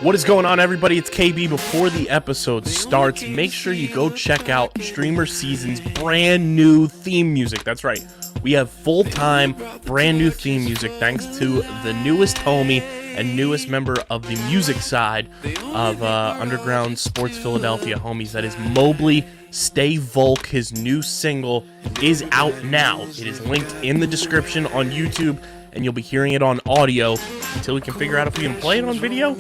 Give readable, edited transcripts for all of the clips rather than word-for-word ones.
What is going on, everybody? It's KB. Before the episode starts, make sure you go check out StreamerSZN's brand new theme music. That's right. We have full-time, brand new theme music thanks to the newest homie and newest member of the music side of Underground Sports Philadelphia homies. That is Mobley. Stay Volk. His new single is out now. It is linked in the description on YouTube, and you'll be hearing it on audio until we can figure out if we can play it on video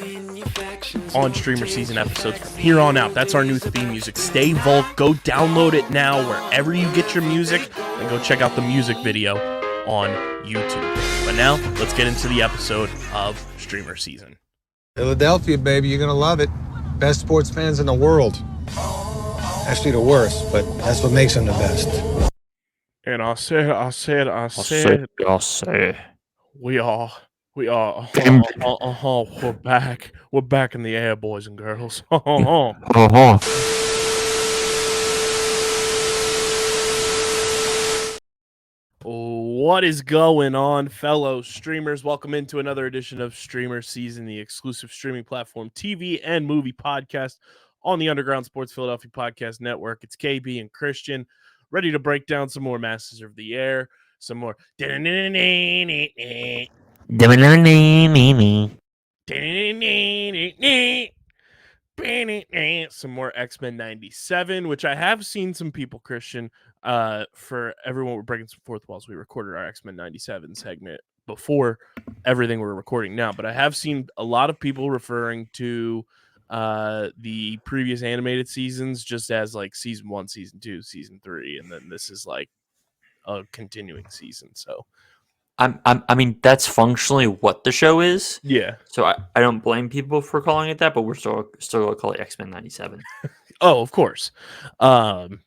on StreamerSZN episodes from here on out. That's our new theme music. Stay Volk. Go download it now wherever you get your music, and go check out the music video on YouTube. But now, let's get into the episode of StreamerSZN. Philadelphia, baby, you're gonna love it. Best sports fans in the world. Actually, the worst, but that's what makes them the best. And I said, we are, we're back in the air, boys and girls. What is going on, fellow streamers? Welcome into another edition of StreamerSZN, the exclusive streaming platform, TV and movie podcast on the Underground Sports Philadelphia Podcast Network. It's KB and Christian, ready to break down some more Masters of the Air, some more some more X-Men 97, which I have seen some people, Christian, for everyone, we're breaking some fourth walls. We recorded our X-Men 97 segment before everything we're recording now, but I have seen a lot of people referring to the previous animated seasons just as like season 1, season 2, season 3, and then this is like a continuing season. So I mean, that's functionally what the show is. yeah. So I don't blame people for calling it that, but we're still going to call it X-Men 97. Oh, of course. And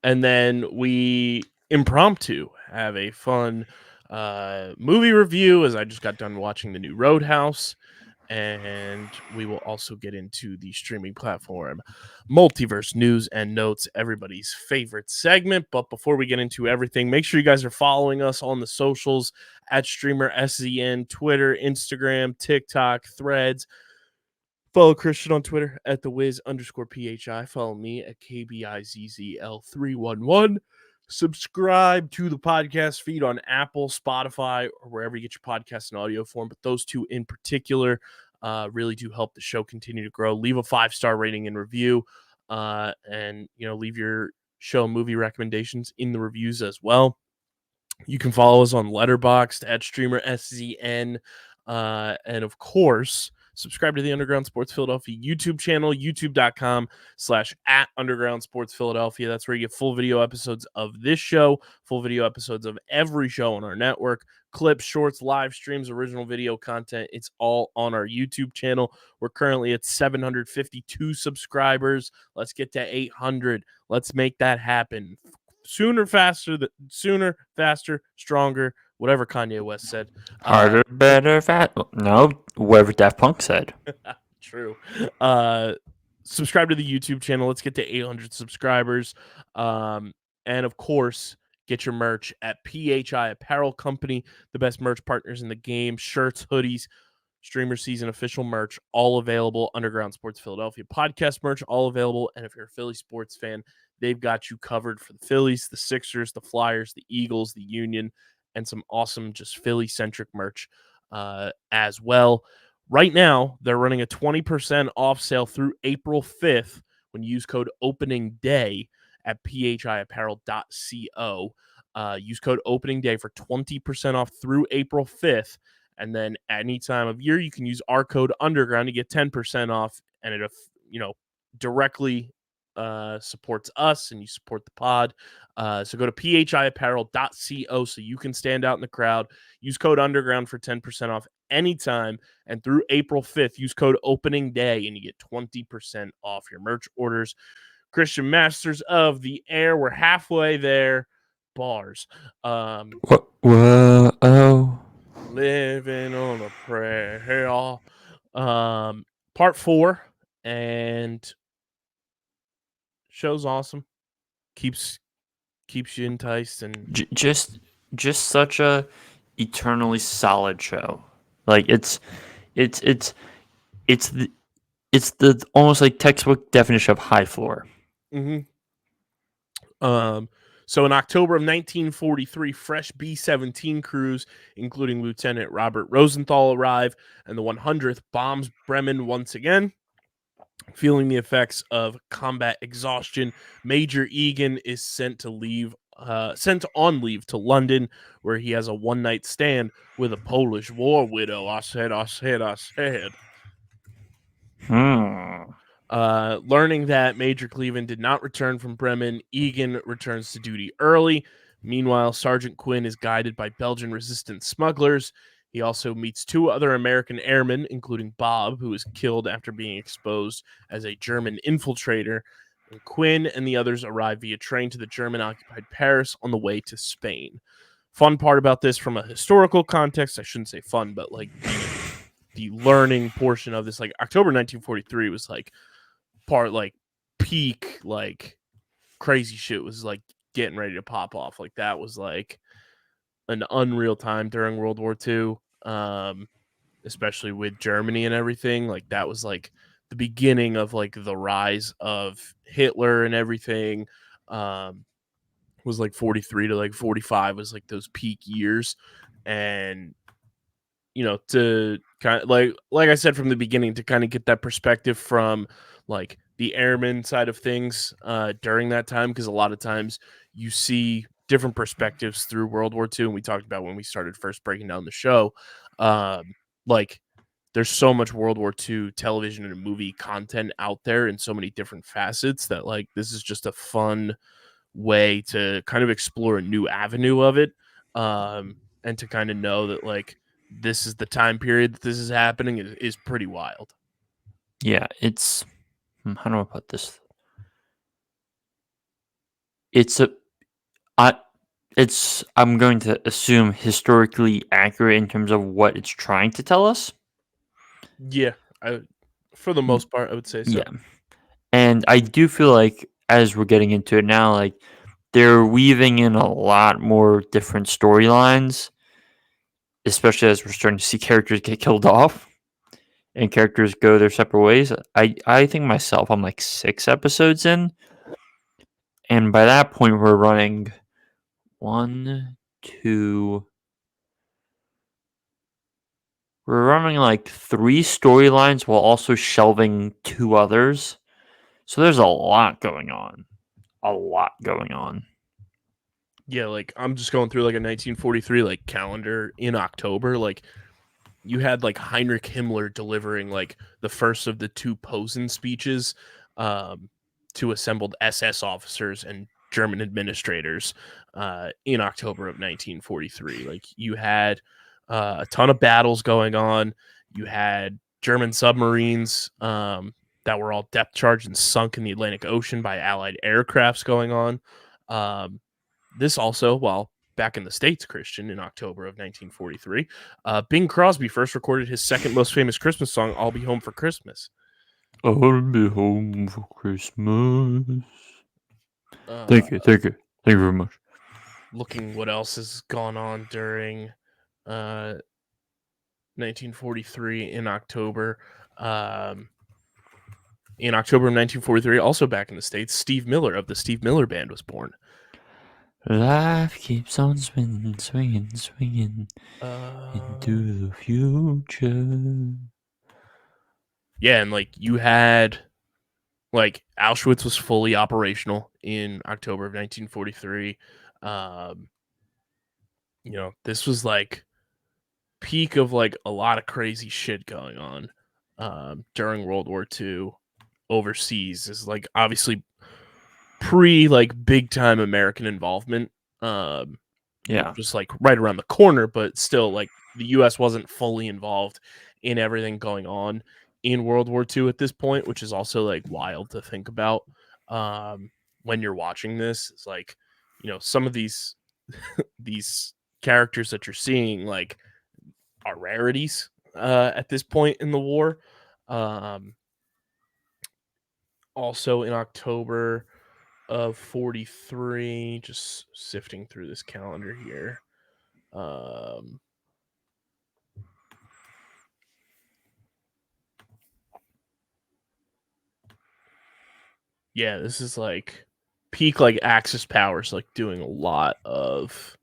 then we impromptu have a fun movie review, as I just got done watching the new Road House. And we will also get into the streaming platform Multiverse news and notes, everybody's favorite segment. But before we get into everything, make sure you guys are following us on the socials at StreamerSZN, Twitter, Instagram, TikTok, Threads. Follow Christian on Twitter at @thewiz_phi. Follow me at KBIZZL311. Subscribe to the podcast feed on Apple, Spotify, or wherever you get your podcasts in audio form. But those two in particular really do help the show continue to grow. Leave a 5-star rating and review, and leave your show movie recommendations in the reviews as well. You can follow us on Letterboxd at StreamerSZN, and of course, subscribe to the Underground Sports Philadelphia YouTube channel, youtube.com/@Underground Sports Philadelphia. That's where you get full video episodes of this show, full video episodes of every show on our network, clips, shorts, live streams, original video content. It's all on our YouTube channel. We're currently at 752 subscribers. Let's get to 800. Let's make that happen. Sooner, faster, stronger, whatever Kanye West said. Harder, better, fat. No, whatever Daft Punk said. True. Subscribe to the YouTube channel. Let's get to 800 subscribers. And of course, get your merch at PHI Apparel Company, the best merch partners in the game. Shirts, hoodies, StreamerSZN official merch, all available. Underground Sports Philadelphia podcast merch, all available. And if you're a Philly sports fan, they've got you covered for the Phillies, the Sixers, the Flyers, the Eagles, the Union, and some awesome just Philly-centric merch as well. Right now, they're running a 20% off sale through April 5th when you use code Opening Day at phiapparel.co. Use code Opening Day for 20% off through April 5th. And then at any time of year, you can use our code Underground to get 10% off, and it directly supports us and you support the pod. So go to phiapparel.co so you can stand out in the crowd. Use code Underground for 10% off anytime, and through April 5th, use code Opening Day and you get 20% off your merch orders. Christian, Masters of the Air, we're halfway there. Bars. Whoa. Living on a prayer. Part 4, and show's awesome. Keeps you enticed, and just such a eternally solid show. Like it's It's the almost like textbook definition of high floor. Mm-hmm. So in October of 1943, fresh B-17 crews, including Lieutenant Robert Rosenthal, arrive, and the 100th bombs Bremen once again. Feeling the effects of combat exhaustion, Major Egan is sent on leave to London, where he has a one-night stand with a Polish war widow. I said. Learning that Major Cleveland did not return from Bremen, Egan returns to duty early. Meanwhile, Sergeant Quinn is guided by Belgian resistance smugglers. He also meets two other American airmen, including Bob, who is killed after being exposed as a German infiltrator. And Quinn and the others arrive via train to the German-occupied Paris on the way to Spain. Fun part about this from a historical context, I shouldn't say fun, but like the learning portion of this, like October 1943 was like part like peak like crazy shit was like getting ready to pop off. Like that was like an unreal time during World War II, especially with Germany and everything. Like that was like the beginning of like the rise of Hitler and everything. Was like 43 to like 45 was like those peak years. And to kind of like I said from the beginning, to kind of get that perspective from like the airman side of things during that time, because a lot of times you see different perspectives through World War II, and we talked about when we started first breaking down the show. Like there's so much World War II television and movie content out there in so many different facets that like this is just a fun way to kind of explore a new avenue of it, and to kind of know that like this is the time period that this is happening is pretty wild. Yeah, it's how do I put this? It's a I I'm going to assume historically accurate in terms of what it's trying to tell us. Yeah, for the Mm, most part, I would say so. Yeah. And I do feel like as we're getting into it now, like they're weaving in a lot more different storylines, especially as we're starting to see characters get killed off and characters go their separate ways. I think myself, I'm like 6 episodes in, and by that point we're running one, two. We're running like 3 storylines while also shelving 2 others. So there's a lot going on. A lot going on. Yeah, like I'm just going through like a 1943 like calendar in October. Like you had like Heinrich Himmler delivering like the first of the two Posen speeches um, to assembled SS officers and German administrators in October of 1943. Like you had a ton of battles going on. You had German submarines that were all depth charged and sunk in the Atlantic Ocean by Allied aircrafts going on. Um, this also, while back in the States, Christian, in October of 1943, Bing Crosby first recorded his second most famous Christmas song, I'll Be Home for Christmas. I'll be home for Christmas. Uh, Thank you. Thank you. Thank you very much. Looking what else has gone on during 1943 in October. In October of 1943, also back in the States, Steve Miller of the Steve Miller Band was born. Life keeps on swinging, swinging, swinging into the future. Yeah, and like you had like Auschwitz was fully operational in October of 1943. Um, this was like peak of like a lot of crazy shit going on during World War II overseas. Is like obviously pre like big time American involvement, which Yeah. was like right around the corner, but still like the U.S. wasn't fully involved in everything going on in World War II at this point, which is also like wild to think about when you're watching this. It's like some of these characters that you're seeing like are rarities at this point in the war. Um, Also in October of 43, just sifting through this calendar here. Um, Yeah, this is like peak like Axis powers, like doing a lot of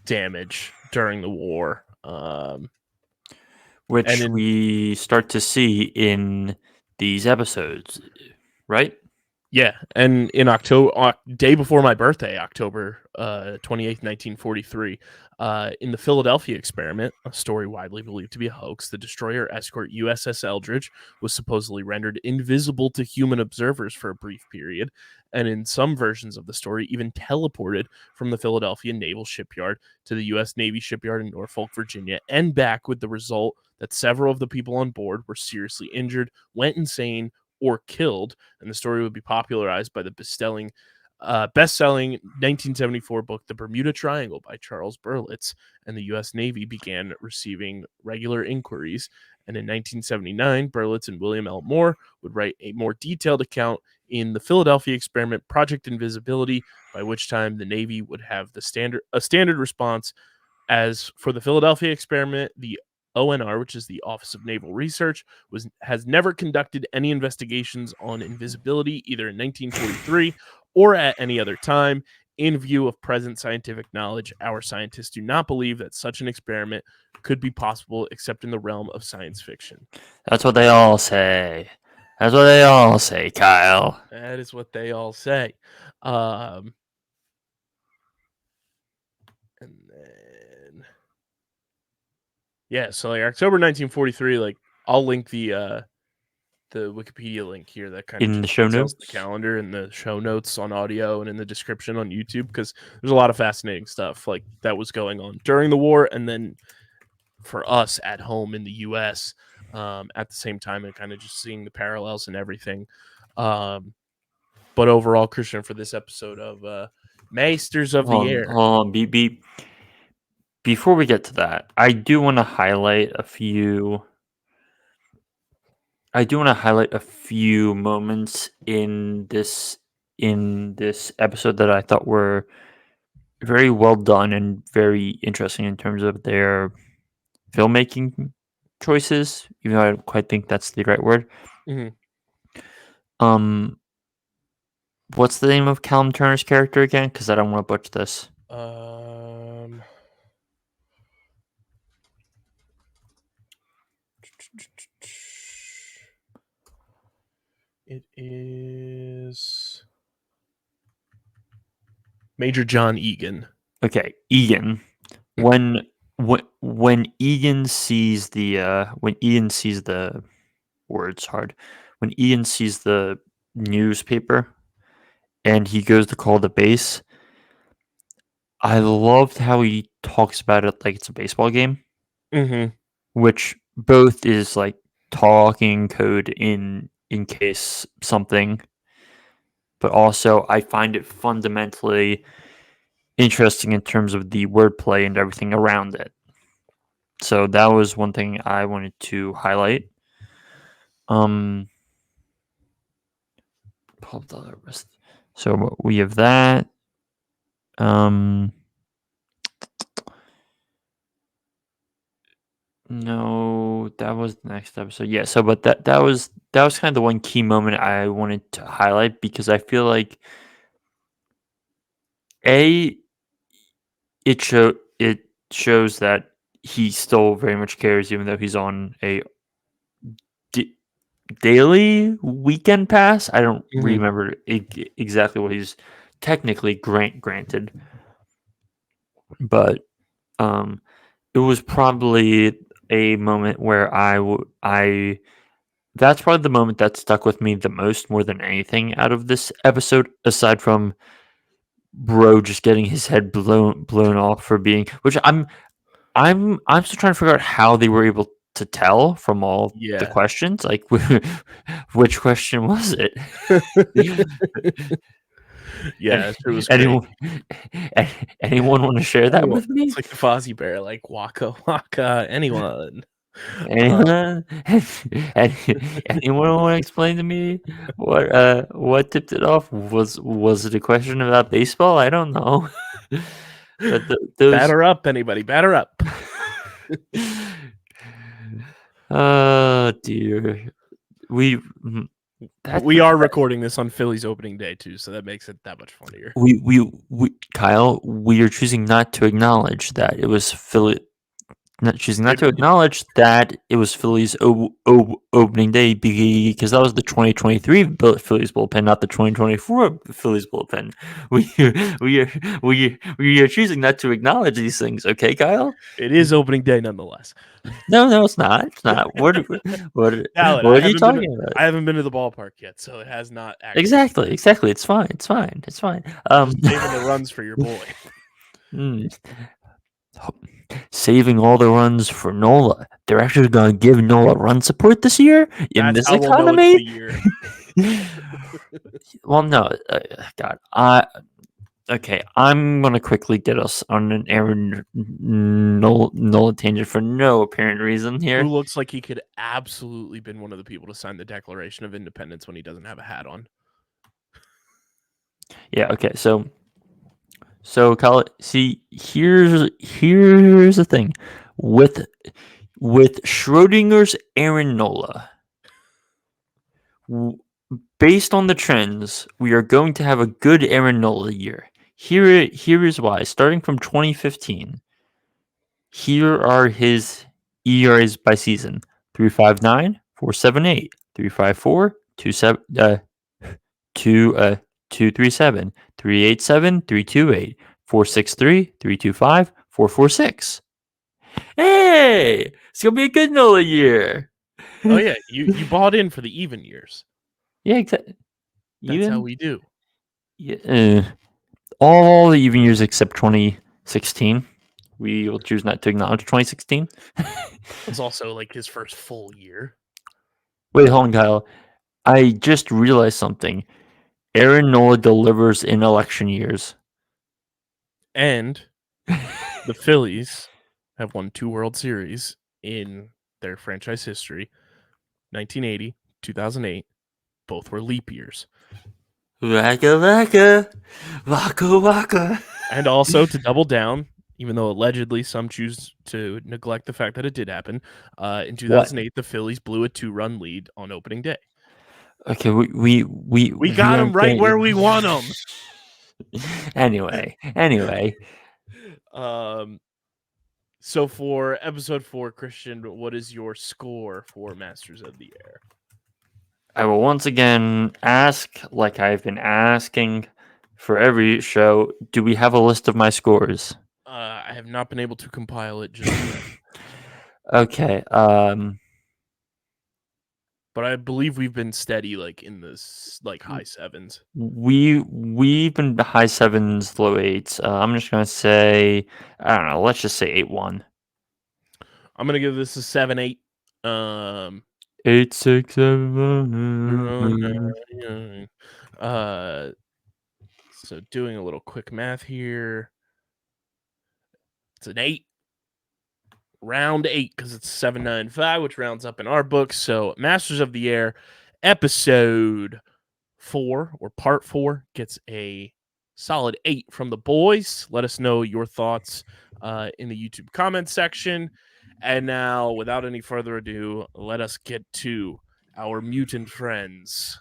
damage during the war. Which And we start to see in these episodes, right? Yeah, and in October, day before my birthday, October 28th, 1943, in the Philadelphia experiment, a story widely believed to be a hoax, the destroyer escort USS Eldridge was supposedly rendered invisible to human observers for a brief period, and in some versions of the story, even teleported from the Philadelphia Naval Shipyard to the U.S. Navy Shipyard in Norfolk, Virginia, and back, with the result that several of the people on board were seriously injured, went insane, or killed, and the story would be popularized by the best-selling 1974 book The Bermuda Triangle by Charles Berlitz, and the U.S. Navy began receiving regular inquiries. And in 1979, Berlitz and William L. Moore would write a more detailed account in the Philadelphia experiment, Project Invisibility, by which time the Navy would have a standard response. As for the Philadelphia experiment, the ONR, which is the Office of Naval Research, has never conducted any investigations on invisibility either in 1943 or at any other time. In view of present scientific knowledge, our scientists do not believe that such an experiment could be possible except in the realm of science fiction. That's what they all say. That's what they all say, Kyle. That is what they all say. And then yeah, so like October 1943, like I'll link the Wikipedia link here that kind of In the just show details the notes? calendar and the show notes on audio and in the description on YouTube, because there's a lot of fascinating stuff like that was going on during the war, and then for us at home in the U.S. At the same time, and kind of just seeing the parallels and everything. But overall, Christian, for this episode of Masters of the Air. Before we get to that, I do want to highlight a few. Moments in this episode that I thought were very well done and very interesting in terms of their filmmaking choices. Even though I don't quite think that's the right word. Mhm. What's the name of Callum Turner's character again? Because I don't want to butcher this. It is Major John Egan. Okay, Egan. When Egan sees the words hard. When Ian sees the newspaper and he goes to call the base, I loved how he talks about it like it's a baseball game, Mm-hmm. which both is like talking code in case something, but also I find it fundamentally interesting in terms of the wordplay and everything around it. So that was one thing I wanted to highlight. So we have that. No, that was the next episode. Yeah, so but that was kind of the one key moment I wanted to highlight, because I feel like it shows that he still very much cares, even though he's on a daily weekend pass. I don't remember exactly what he's technically granted, but it was probably a moment where that's probably the moment that stuck with me the most, more than anything out of this episode, aside from Bro just getting his head blown off for being, which I'm still trying to figure out how they were able to tell from all the Yeah. questions. Like, which question was it? Yeah, it was great. Anyone want to share that with me? It's like the Fozzie Bear, like Waka Waka. Anyone? Anyone? Anyone want to explain to me what tipped it off? Was it a question about baseball? I don't know. But Batter up, anybody! Batter up. Oh dear. We are recording this on Phillies opening day too, so that makes it that much funnier. Kyle, we are choosing not to acknowledge that it was Philly. Not to acknowledge that it was Phillies opening day because that was the 2023 Phillies bullpen, not the 2024 Phillies bullpen. We are choosing not to acknowledge these things. Okay, Kyle. It is opening day nonetheless. No, it's not. It's not. What are you talking about? I haven't been to the ballpark yet, so it has not actually. Exactly. It's fine. Just saving the runs for your boy. Saving all the runs for Nola. They're actually going to give Nola run support this year in That's this how we'll know it's economy. the year. Well, no, God, okay. I'm gonna quickly get us on an Aaron Nola tangent for no apparent reason here. Who looks like he could absolutely been one of the people to sign the Declaration of Independence when he doesn't have a hat on. Yeah. Okay. So, Kyle, see, here's the thing with Schrodinger's Aaron Nola. Based on the trends, we are going to have a good Aaron Nola year. Here is why. Starting from 2015, here are his ERAs by season: 3.59, 4.78, 3.54, 2.37, 3.87, 3.28, 4.63, 3.25, 4.46. Hey, it's gonna be a good Nola year. Oh yeah, you bought in for the even years. Yeah, exactly. That's how we do. Yeah, all the even years except 2016. We will choose not to acknowledge 2016. It was also like his first full year. Wait, hold on, Kyle. I just realized something. Aaron Nola delivers in election years. And the Phillies have won 2 World Series in their franchise history. 1980, 2008. Both were leap years. Waka. And also to double down, even though allegedly some choose to neglect the fact that it did happen, in 2008, the Phillies blew a 2-run lead on opening day. Okay, we got them right where we want them. Anyway. So for episode 4, Christian, what is your score for Masters of the Air? I will once again ask, like I've been asking for every show, do we have a list of my scores? I have not been able to compile it just yet. Okay. But I believe we've been steady, like in this high 7s. We've been high 7s, low 8s. I'm just gonna say, I don't know. Let's just say 8-1. I'm gonna give this a 7-8. 8, 6, 7. So doing a little quick math here, it's an 8. Round 8 because it's 795, which rounds up in our book. So Masters of the Air episode 4 or part 4 gets a solid 8 from the boys. Let us know your thoughts in the YouTube comment section. And now, without any further ado, let us get to our mutant friends.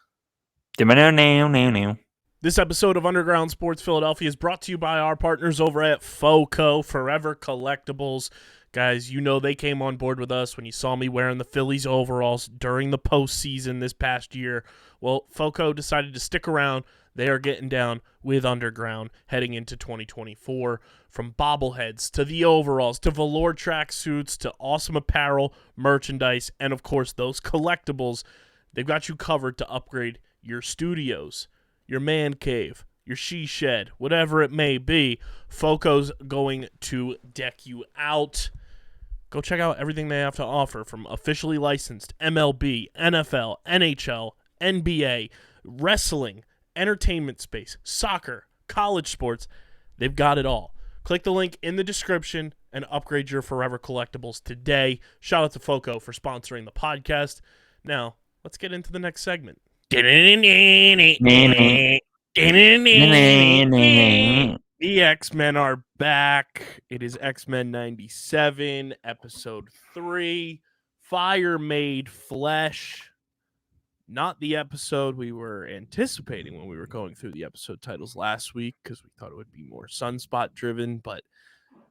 This episode of Underground Sports Philadelphia is brought to you by our partners over at FOCO, Forever Collectibles. Guys, you know they came on board with us when you saw me wearing the Phillies overalls during the postseason this past year. Well, FOCO decided to stick around. They are getting down with Underground heading into 2024. From bobbleheads to the overalls to velour track suits to awesome apparel, merchandise, and of course those collectibles, they've got you covered to upgrade your studios, your man cave, your she shed, whatever it may be. FOCO's going to deck you out. Go check out everything they have to offer, from officially licensed MLB, NFL, NHL, NBA, wrestling, entertainment space, soccer, college sports. They've got it all. Click the link in the description and upgrade your Forever Collectibles today. Shout out to FOCO for sponsoring the podcast. Now, let's get into the next segment. The X-Men are back. It is X-Men 97, episode 3, Fire Made Flesh. not the episode we were anticipating when we were going through the episode titles last week, because we thought it would be more Sunspot driven, but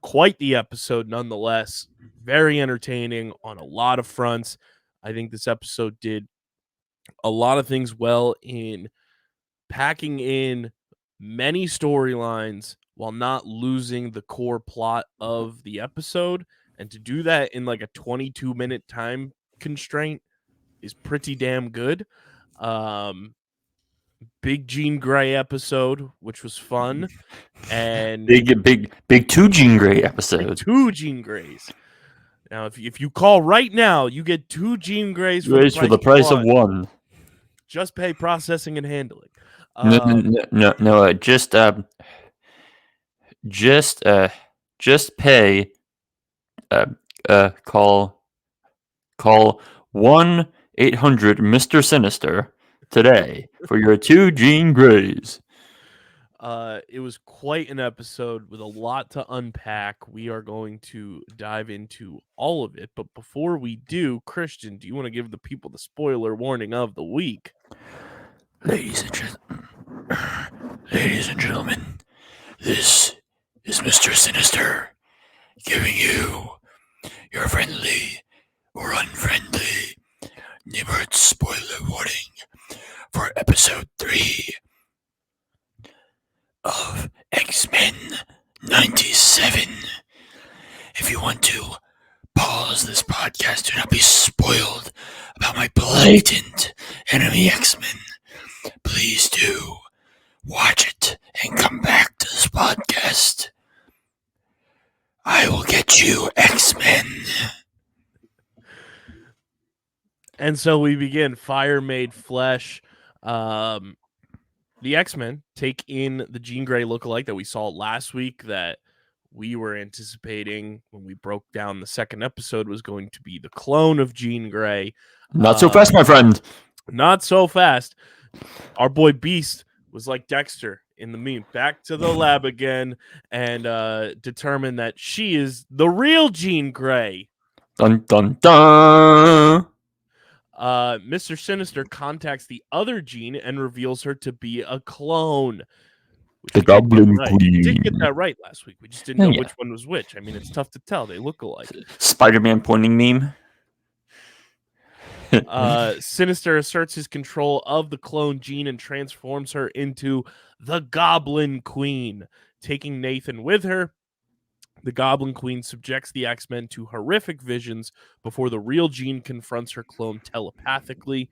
quite the episode nonetheless. Very entertaining on a lot of fronts. I think this episode did a lot of things well in packing in many storylines while not losing the core plot of the episode. And to do that in like a 22-minute time constraint is pretty damn good. Big Jean Grey episode, which was fun. And big 2 Jean Grey episode. 2 Jean Greys. Now, if you call right now, you get 2 Jean Greys for the price of one. Just pay processing and handling. No. Just pay. Call 1-800 Sinister today for your 2 Jean Greys. It was quite an episode with a lot to unpack. We are going to dive into all of it, but before we do, Christian, do you want to give the people the spoiler warning of the week? Ladies and gentlemen, this is Mr. Sinister giving you your friendly or unfriendly neighborhood spoiler warning for episode 3 of XMen 97. If you want to pause this podcast, do not be spoiled about my blatant enemy X-Men. Please do watch it and come back to this podcast. I will get you, X-Men. And so we begin Fire Made Flesh. The X-Men take in the Jean Grey lookalike that we saw last week that we were anticipating when we broke down the second episode was going to be the clone of Jean Grey. Not so fast, my friend. Not so fast. Our boy Beast was like Dexter in the meme. Back to the lab again and determined that she is the real Jean Grey. Dun, dun, dun. Mr. Sinister contacts the other Jean and reveals her to be a clone. The Goblin Queen. We did get that right last week. We just didn't know which one was which. I mean, it's tough to tell. They look alike. Spider-Man pointing meme. Sinister asserts his control of the clone Jean and transforms her into the Goblin Queen, taking Nathan with her. The Goblin Queen subjects the X-Men to horrific visions before the real Jean confronts her clone telepathically.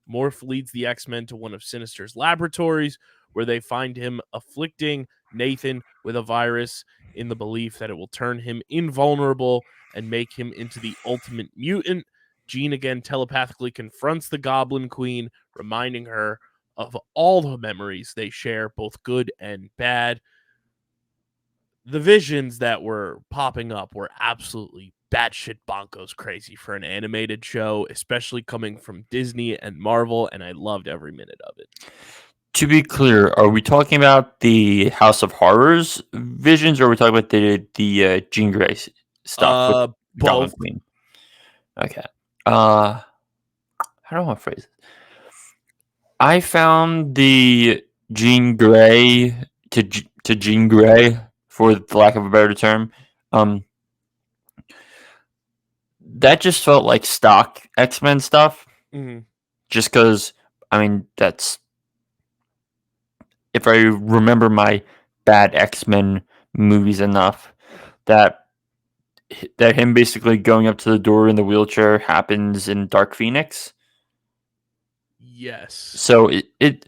Morph leads the X-Men to one of Sinister's laboratories, where they find him afflicting Nathan with a virus in the belief that it will turn him invulnerable and make him into the ultimate mutant. Jean again telepathically confronts the Goblin Queen, reminding her of all the memories they share, both good and bad. The visions that were popping up were absolutely batshit bonkos crazy for an animated show, especially coming from Disney and Marvel, and I loved every minute of it. To be clear, are we talking about the House of Horrors visions, or are we talking about the Jean Grey stuff? With Both. Queen? Okay. How do I want to phrase it? I found the Jean Grey to Jean Grey, for the lack of a better term, that just felt like stock X-Men stuff. Mm-hmm. Just because, I mean, that's, if I remember my bad X-Men movies enough, that him basically going up to the door in the wheelchair happens in Dark Phoenix. Yes. So it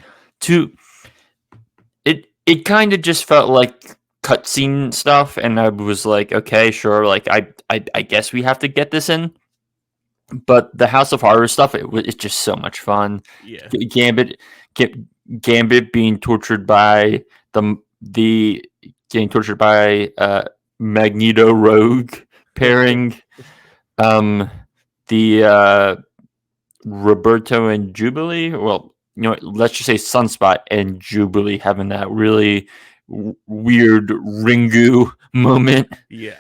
kind of just felt like cutscene stuff, and I was like, okay, sure, like I guess we have to get this in. But the House of Horrors stuff, it's just so much fun. Yeah. Gambit being tortured by getting tortured by Magneto Rogue pairing, the Roberto and Jubilee. Well, let's just say Sunspot and Jubilee having that really weird Ringu moment. Yeah.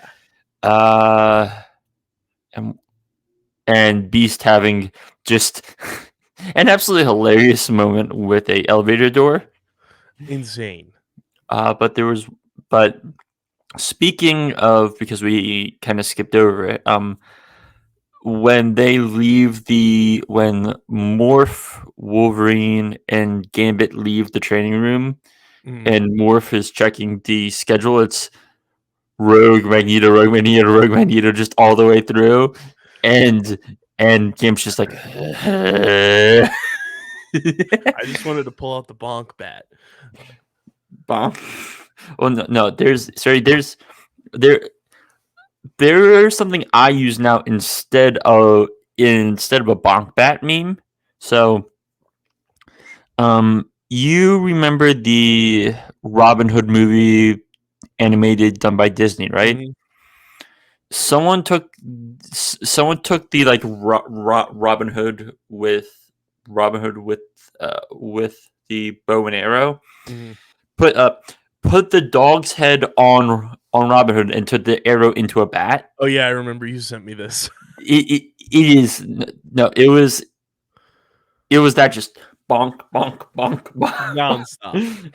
And Beast having just An absolutely hilarious moment with a elevator door. Insane. But speaking of, because we kind of skipped over it, when Morph, Wolverine, and Gambit leave the training room, and Morph is checking the schedule, it's Rogue Magneto, Rogue Magneto, Rogue Magneto, just all the way through, and Gambit's just like, I just wanted to pull out the bonk bat. bonk. Well, no, there's there's something I use now instead of a bonk bat meme. So, you remember the Robin Hood movie animated done by Disney, right? Mhm. Someone took the like Robin Hood with the bow and arrow. Mhm. Put the dog's head on Robin Hood and took the arrow into a bat. Oh yeah, I remember you sent me this. It is no, it was that just bonk bonk bonk bonk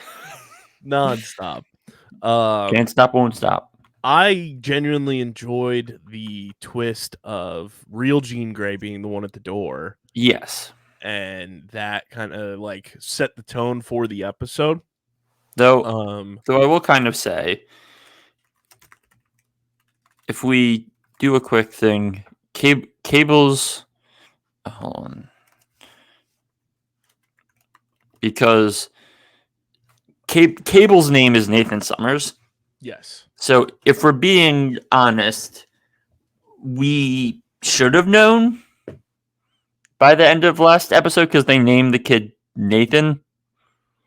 Nonstop. Can't stop, won't stop. I genuinely enjoyed the twist of real Jean Grey being the one at the door, Yes, and that kind of like set the tone for the episode. though Um, I will kind of say, if we do a quick thing, Cable's hold on, because Cable's name is Nathan Summers. yes. So if we're being honest, we should have known by the end of last episode because they named the kid Nathan.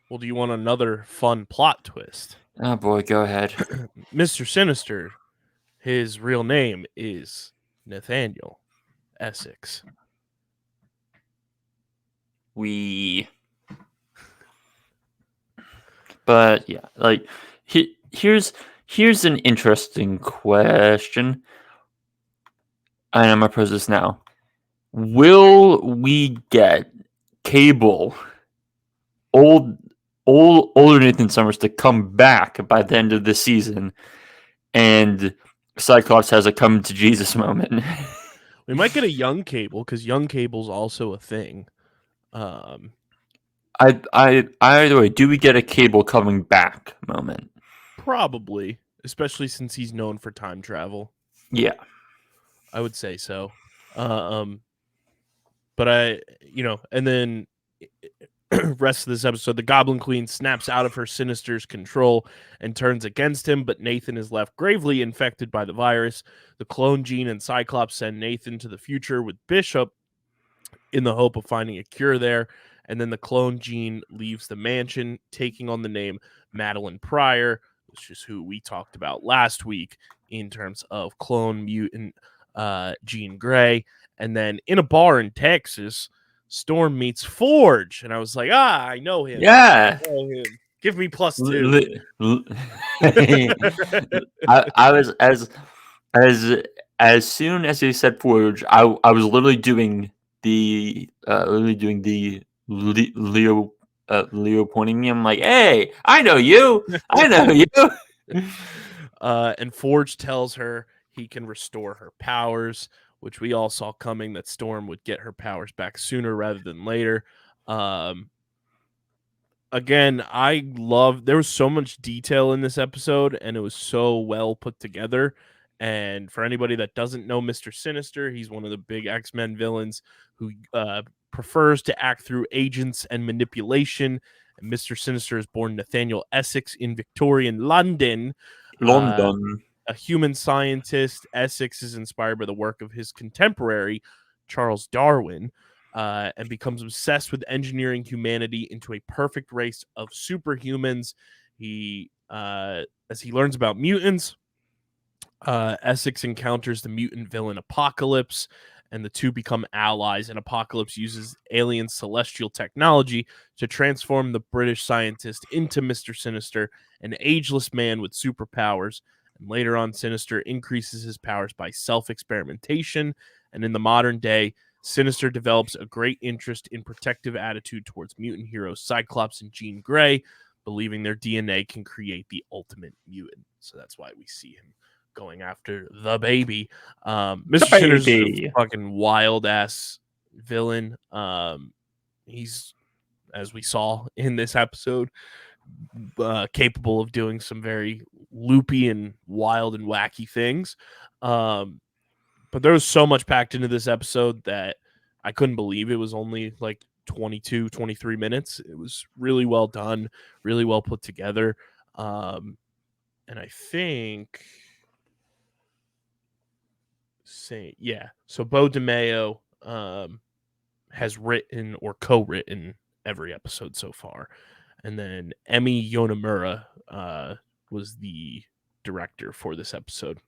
Well, do you want another fun plot twist? Oh boy, go ahead. Mr. Sinister, his real name is Nathaniel Essex. But yeah, like here's an interesting question, and I'm gonna pose this now. Will we get Cable, older Nathan Summers, to come back by the end of the season, and Cyclops has a come to Jesus moment? We might get a young Cable because young Cable's also a thing. Either way, do we get a Cable coming back moment? Probably, especially since he's known for time travel. Yeah. I would say so. But and then rest of this episode, the Goblin Queen snaps out of her Sinister's control and turns against him, but Nathan is left gravely infected by the virus. The clone Jean and Cyclops send Nathan to the future with Bishop in the hope of finding a cure there. And then the clone Jean leaves the mansion, taking on the name Madeline Pryor, which is who we talked about last week in terms of clone mutant Jean Grey. And then in a bar in Texas, Storm meets Forge. And I was like, I know him. Yeah. I know him. Give me +2. I was as soon as he said Forge, I was literally doing the Leo pointing me. I'm like, hey, I know you. I know you. And Forge tells her he can restore her powers, which we all saw coming, that Storm would get her powers back sooner rather than later. Again, there was so much detail in this episode, and it was so well put together. And for anybody that doesn't know Mr. Sinister, he's one of the big X-Men villains who prefers to act through agents and manipulation. And Mr. Sinister is born Nathaniel Essex in Victorian London. London. A human scientist, Essex is inspired by the work of his contemporary, Charles Darwin, and becomes obsessed with engineering humanity into a perfect race of superhumans. As he learns about mutants, Essex encounters the mutant villain Apocalypse, and the two become allies, and Apocalypse uses alien celestial technology to transform the British scientist into Mr. Sinister, an ageless man with superpowers. And later on, Sinister increases his powers by self-experimentation, and in the modern day, Sinister develops a great interest in protective attitude towards mutant heroes Cyclops and Jean Grey, believing their DNA can create the ultimate mutant. So that's why we see him going after the baby. Mr. Sinners is a baby. fucking wild ass villain. He's, as we saw in this episode, capable of doing some very loopy and wild and wacky things. But there was so much packed into this episode that I couldn't believe it was only like 22, 23 minutes. It was really well done, really well put together. And I think, so Bo DeMayo has written or co-written every episode so far. And then Emi Yonemura was the director for this episode.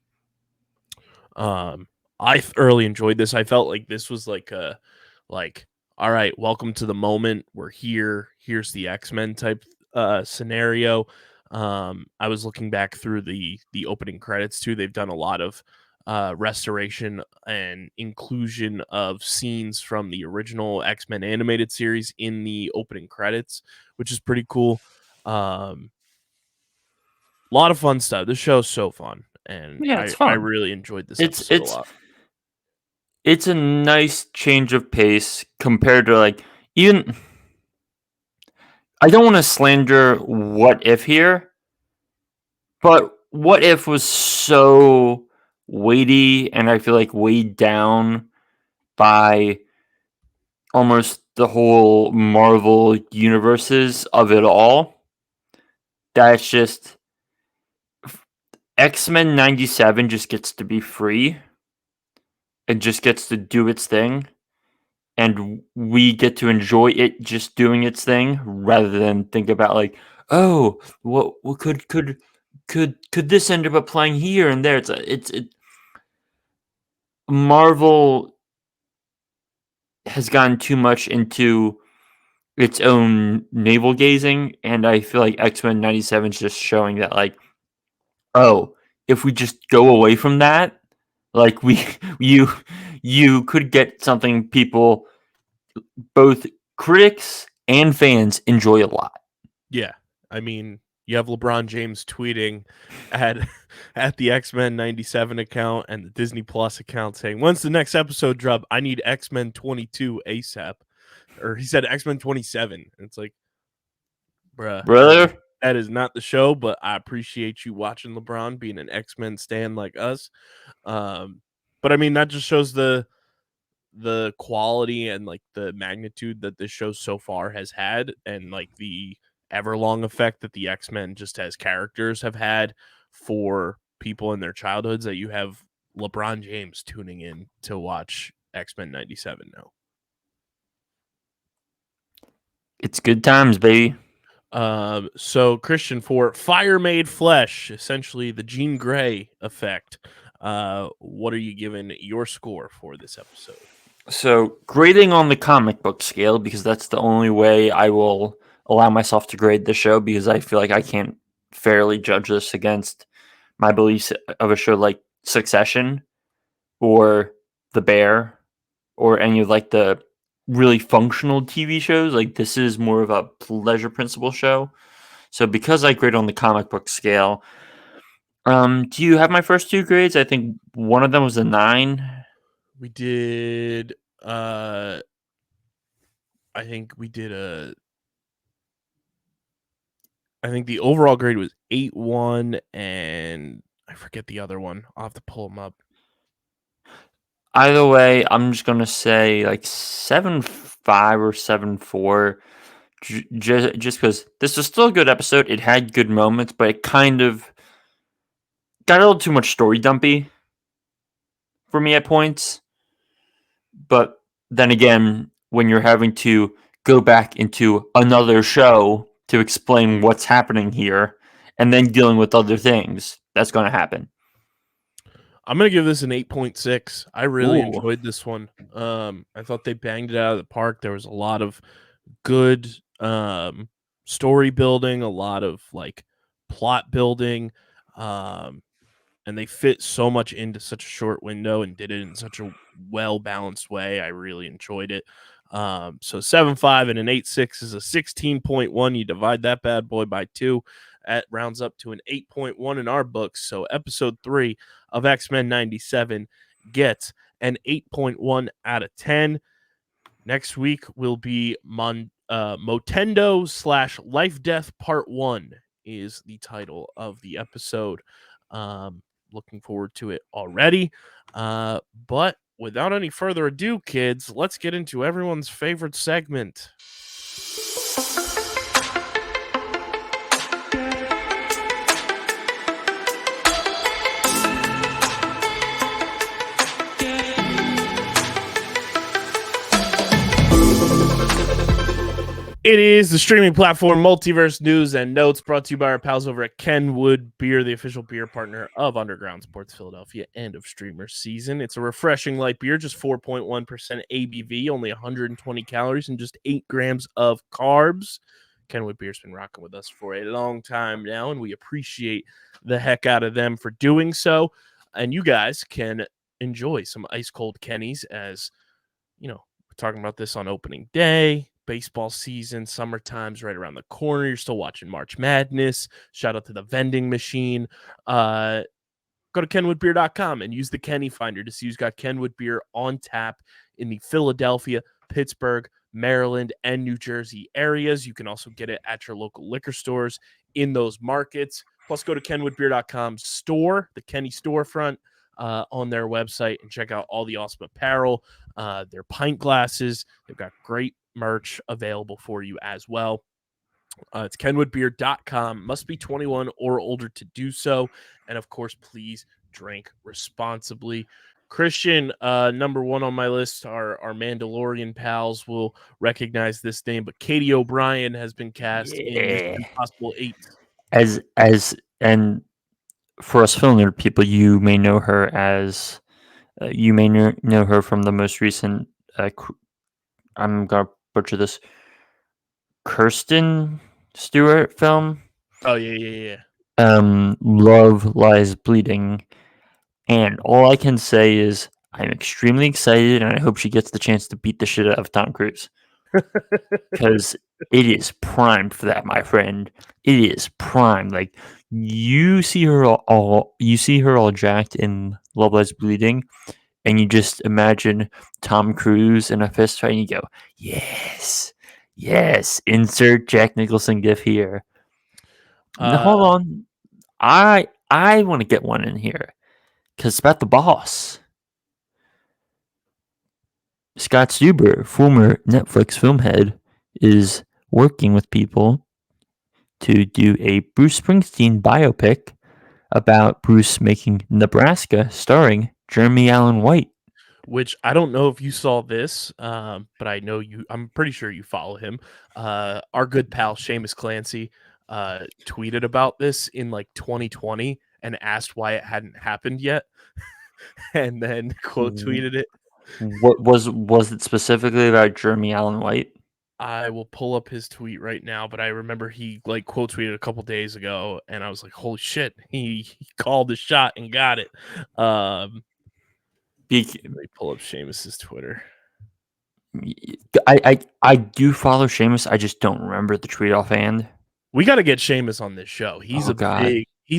I thoroughly enjoyed this. I felt like this was like all right, welcome to the moment. We're here. Here's the X-Men type scenario. I was looking back through the opening credits too. They've done a lot of restoration and inclusion of scenes from the original X-Men animated series in the opening credits, which is pretty cool. A lot of fun stuff. This show is so fun, and Yeah, it's I fun. really enjoyed this It's episode a it's lot. it's a nice change of pace compared to like even. I don't want to slander What If here, but What If was so weighty and I feel like weighed down by almost the whole Marvel universes of it all. That's just X-Men 97 just gets to be free. It just gets to do its thing. And we get to enjoy it just doing its thing rather than think about like, oh, what could this end up applying here and there? It's Marvel has gotten too much into its own navel gazing, and I feel like X-Men 97 is just showing that like, oh, if we just go away from that, like you could get something people, both critics and fans, enjoy a lot. Yeah, I mean, you have LeBron James tweeting at at the X-Men 97 account and the Disney Plus account saying, "When's the next episode drop? I need X-Men 22 ASAP." Or he said X-Men 27. And it's like, bruh, Brother, that is not the show, but I appreciate you watching LeBron, being an X-Men stan like us. But I mean, that just shows the quality and like the magnitude that this show so far has had, and like the everlong effect that the X-Men just as characters have had for people in their childhoods, that you have LeBron James tuning in to watch X-Men 97 now. it's good times, baby. So Christian, for Fire Made Flesh, essentially the Jean Grey effect, what are you giving your score for this episode? So, grading on the comic book scale, because that's the only way I will allow myself to grade the show, because I feel like I can't fairly judge this against my beliefs of a show like Succession or The Bear or any of like the really functional TV shows. Like, this is more of a pleasure principle show. So, because I grade on the comic book scale, do you have my first two grades? I think one of them was a 9. We did I think we did I think the overall grade was 8-1, and I forget the other one. I'll have to pull them up. Either way, I'm just gonna say like 7.5 or 7.4. Just because this was still a good episode. It had good moments, but it kind of got a little too much story dumpy for me at points. But then again, when you're having to go back into another show to explain what's happening here and then dealing with other things, that's going to happen. I'm gonna give this an 8.6. I really Ooh. enjoyed this one. I thought they banged it out of the park. There was a lot of good story building, a lot of like plot building. and they fit so much into such a short window and did it in such a well-balanced way. I really enjoyed it. So 7.5 and an 8.6 is a 16.1. You divide that bad boy by 2, that rounds up to an 8.1 in our books. So episode 3 of X-Men 97 gets an 8.1 out of 10. Next week will be Motendo / Life Death Part 1 is the title of the episode. Looking forward to it already. But without any further ado, kids, let's get into everyone's favorite segment. It is the streaming platform Multiverse News and Notes, brought to you by our pals over at Kenwood Beer, the official beer partner of Underground Sports Philadelphia and of StreamerSZN. It's a refreshing light beer, just 4.1% ABV, only 120 calories, and just 8 grams of carbs. Kenwood Beer's been rocking with us for a long time now, and we appreciate the heck out of them for doing so. And you guys can enjoy some ice-cold Kennies as, you know, we're talking about this on opening day. Baseball season, summertime's right around the corner. You're still watching March Madness. Shout out to the vending machine. Go to kenwoodbeer.com and use the Kenny Finder to see who's got Kenwood beer on tap in the Philadelphia, Pittsburgh, Maryland, and New Jersey areas. You can also get it at your local liquor stores in those markets. Plus, go to kenwoodbeer.com store, the Kenny storefront, on their website, and check out all the awesome apparel, their pint glasses. They've got great merch available for you as well. It's kenwoodbeer.com. Must be 21 or older to do so. And of course, please drink responsibly. Christian, number 1 on my list, our Mandalorian pals will recognize this name, but Katie O'Brien has been cast in Mission Impossible 8. And for us film nerd people, you may know her as know her from the most recent I'm gonna butcher this, Kirsten Stewart film. Oh yeah. Love Lies Bleeding. And all I can say is I'm extremely excited, and I hope she gets the chance to beat the shit out of Tom Cruise. Because it is primed for that, my friend. It is primed. Like, you see her all jacked in Love Lies Bleeding, and you just imagine Tom Cruise in a fist fight, and you go, yes, insert Jack Nicholson gif here. Hold on. I want to get one in here, because it's about the boss. Scott Stuber, former Netflix film head, is working with people to do a Bruce Springsteen biopic about Bruce making Nebraska, starring Jeremy Allen White. Which I don't know if you saw this, but I know I'm pretty sure you follow him. Our good pal Seamus Clancy tweeted about this in like 2020 and asked why it hadn't happened yet, and then quote tweeted it. What was it specifically about Jeremy Allen White? I will pull up his tweet right now, but I remember he like quote tweeted a couple days ago, and I was like, "Holy shit!" He called the shot and got it. Let me pull up Seamus's Twitter. I do follow Seamus. I just don't remember the tweet offhand. We got to get Seamus on this show. He's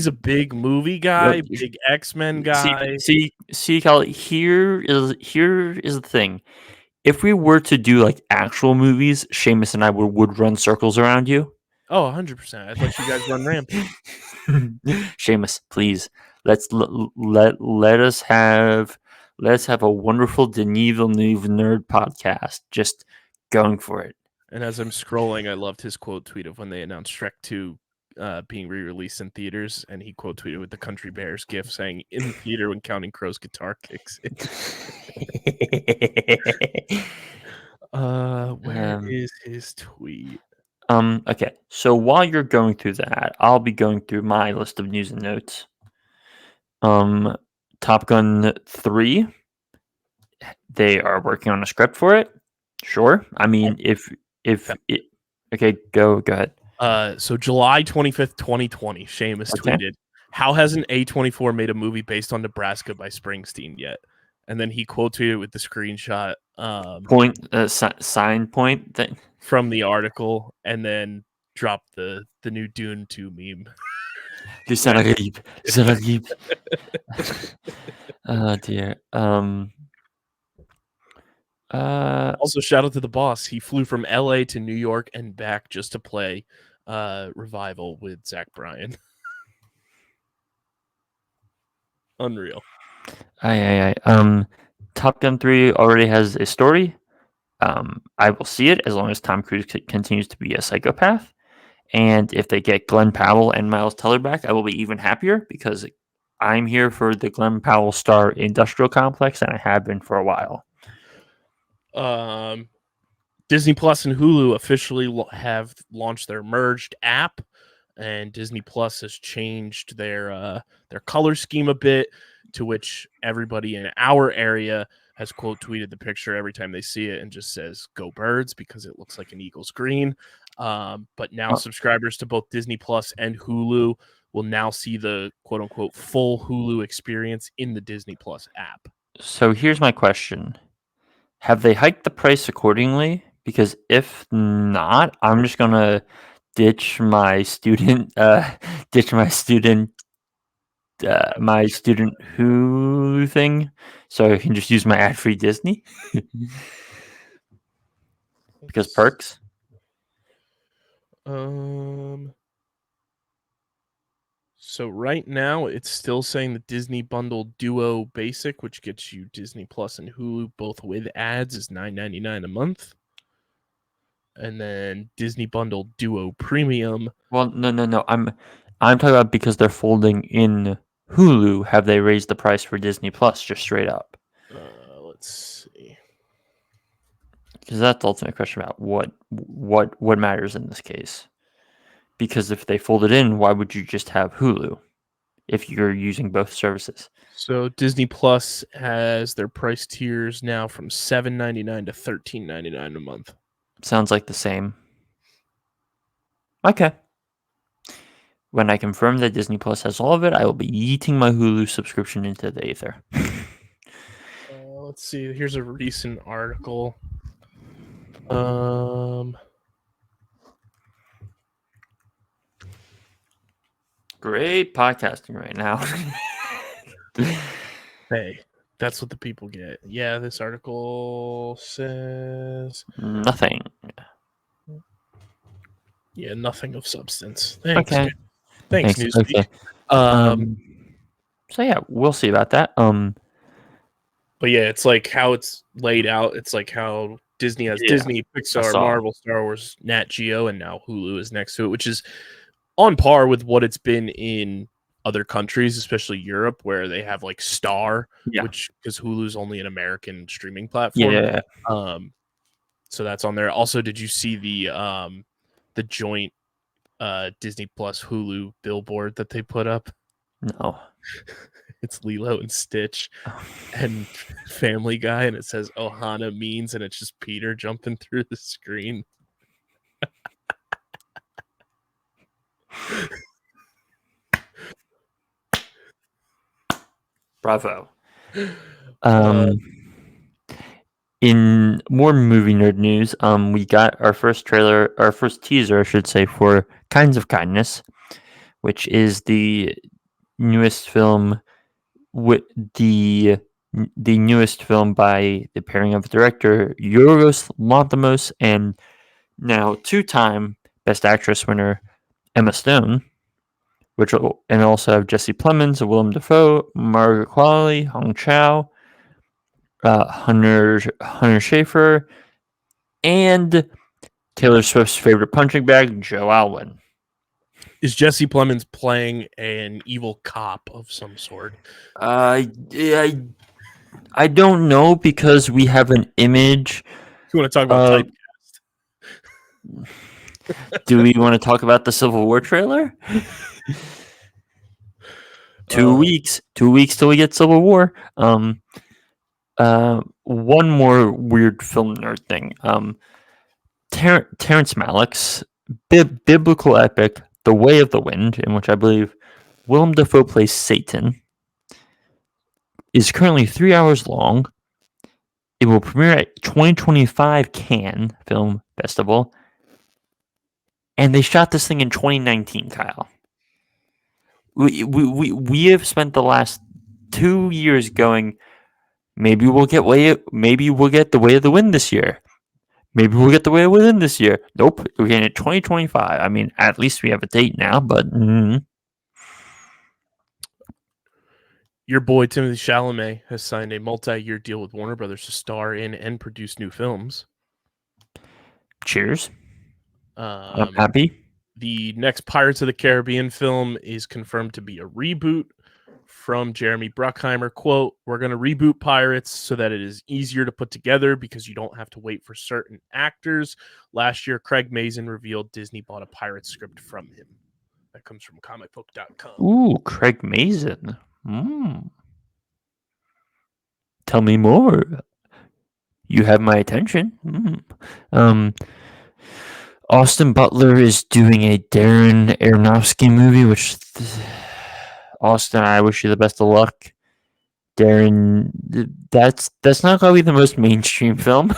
a big movie guy, big X-Men guy. See, Kelly. Here is the thing. If we were to do like actual movies, Seamus and I would run circles around you. Oh, 100%. I'd let you guys run rampant. Seamus, please. Let us have a wonderful Denis Villeneuve nerd podcast. Just going for it. And as I'm scrolling, I loved his quote tweet of when they announced Shrek 2 being re-released in theaters, and he quote tweeted with the Country Bears gif saying, "In the theater when Counting Crow's guitar kicks in." Where is his tweet? Okay, so while you're going through that, I'll be going through my list of news and notes. Top Gun 3, they are working on a script for it. Sure. I mean, okay, go ahead. So July 25th, 2020, Seamus tweeted, how hasn't A24 made a movie based on Nebraska by Springsteen yet? And then he quote tweeted with the screenshot sign point thing. from the article, and then dropped the new Dune 2 meme. Oh dear. Also, shout out to the boss. He flew from LA to New York and back just to play Revival with Zach Bryan. Unreal. Top Gun 3 already has a story. I will see it as long as Tom Cruise continues to be a psychopath. And if they get Glenn Powell and Miles Teller back, I will be even happier because I'm here for the Glenn Powell Star Industrial Complex, and I have been for a while. Disney Plus and Hulu officially have launched their merged app, and Disney Plus has changed their color scheme a bit, to which everybody in our area has quote tweeted the picture every time they see it and just says "Go Birds" because it looks like an Eagles green. But now subscribers to both Disney Plus and Hulu will now see the quote unquote full Hulu experience in the Disney Plus app. So here's my question. Have they hiked the price accordingly? Because if not, I'm just gonna ditch my student Hulu thing, so I can just use my ad-free Disney. Because perks. So right now it's still saying the Disney Bundle Duo Basic, which gets you Disney Plus and Hulu both with ads, is $9.99 a month. And then Disney Bundle Duo Premium. Well, no. I'm talking about because they're folding in Hulu. Have they raised the price for Disney Plus just straight up? Let's see. Because that's the ultimate question about what matters in this case. Because if they fold it in, why would you just have Hulu if you're using both services? So Disney Plus has their price tiers now from $7.99 to $13.99 a month. Sounds like the same. Okay. When I confirm that Disney Plus has all of it, I will be yeeting my Hulu subscription into the ether. Let's see. Here's a recent article. Great podcasting right now. Hey, that's what the people get. Yeah, this article says nothing. Yeah, nothing of substance. Thanks. Okay. Thanks, Newsweek. Okay. So yeah, we'll see about that. But yeah, it's like how it's laid out. It's like how Disney has Disney, Pixar, Marvel, Star Wars, Nat Geo, and now Hulu is next to it, which is on par with what it's been in other countries, especially Europe, where they have like Star, which because Hulu's only an American streaming platform. Yeah. So that's on there. Also, did you see the joint Disney Plus Hulu billboard that they put up? No. It's Lilo and Stitch and Family Guy, and it says Ohana means, and it's just Peter jumping through the screen. Bravo. In more movie nerd news, we got our first teaser, I should say, for Kinds of Kindness, which is the newest film the newest film by the pairing of director Yorgos Lanthimos and now two-time Best Actress winner Emma Stone, and also have Jesse Plemons, Willem Dafoe, Margaret Qualley, Hong Chow, Hunter Schafer, and Taylor Swift's favorite punching bag, Joe Alwyn. Is Jesse Plemons playing an evil cop of some sort? I don't know because we have an image. You want to talk about typecast? Do we want to talk about the Civil War trailer? 2 weeks. 2 weeks till we get Civil War. One more weird film nerd thing. Terrence Malick's biblical epic, The Way of the Wind, in which I believe Willem Dafoe plays Satan. Is currently 3 hours long. It will premiere at 2025 Cannes Film Festival. And they shot this thing in 2019, Kyle. We have spent the last 2 years going, maybe we'll get the Way of the Wind this year. Maybe we'll get the Way of the Wind this year. Nope, we're getting it 2025. I mean, at least we have a date now, but Your boy Timothée Chalamet has signed a multi-year deal with Warner Brothers to star in and produce new films. Cheers. I'm happy. The next Pirates of the Caribbean film is confirmed to be a reboot. From Jeremy Bruckheimer, quote, "We're going to reboot Pirates so that it is easier to put together because you don't have to wait for certain actors. Last year, Craig Mazin revealed Disney bought a pirate script from him." That comes from comicbook.com. Ooh, Craig Mazin. Tell me more. You have my attention. Austin Butler is doing a Darren Aronofsky movie, which Austin, I wish you the best of luck. Darren, that's not going to be the most mainstream film.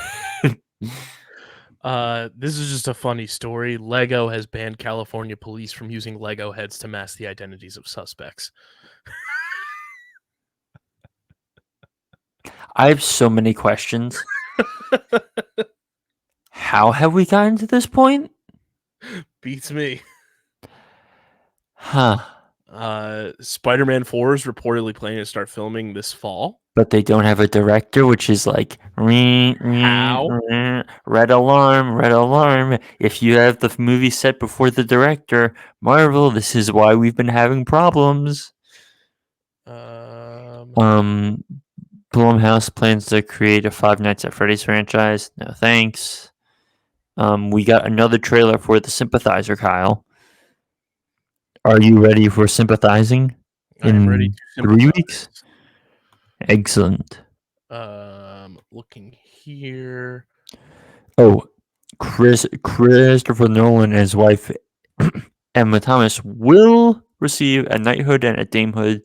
This is just a funny story. Lego has banned California police from using Lego heads to mask the identities of suspects. I have so many questions. How have we gotten to this point? Beats me. Huh. Spider-Man 4 is reportedly planning to start filming this fall. But they don't have a director, which is like, How? red alarm. If you have the movie set before the director, Marvel, this is why we've been having problems. Blumhouse plans to create a Five Nights at Freddy's franchise. No thanks. We got another trailer for The Sympathizer, Kyle. Are you ready for sympathizing? I'm ready to 3 weeks? Excellent. Looking here. Oh, Christopher Nolan and his wife Emma Thomas will receive a knighthood and a damehood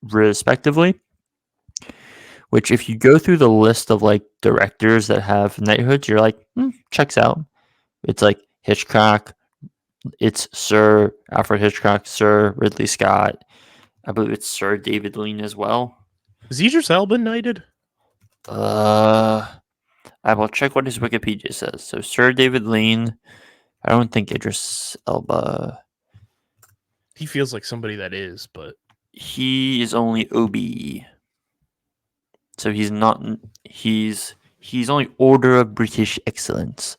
respectively. Which, if you go through the list of like directors that have knighthoods, you're like, checks out. It's like Hitchcock. It's Sir Alfred Hitchcock, Sir Ridley Scott. I believe it's Sir David Lean as well. Is Idris Elba knighted? I will check what his Wikipedia says. So Sir David Lean. I don't think Idris Elba. He feels like somebody that is, but he is only OB. So he's not. He's only Order of British Excellence.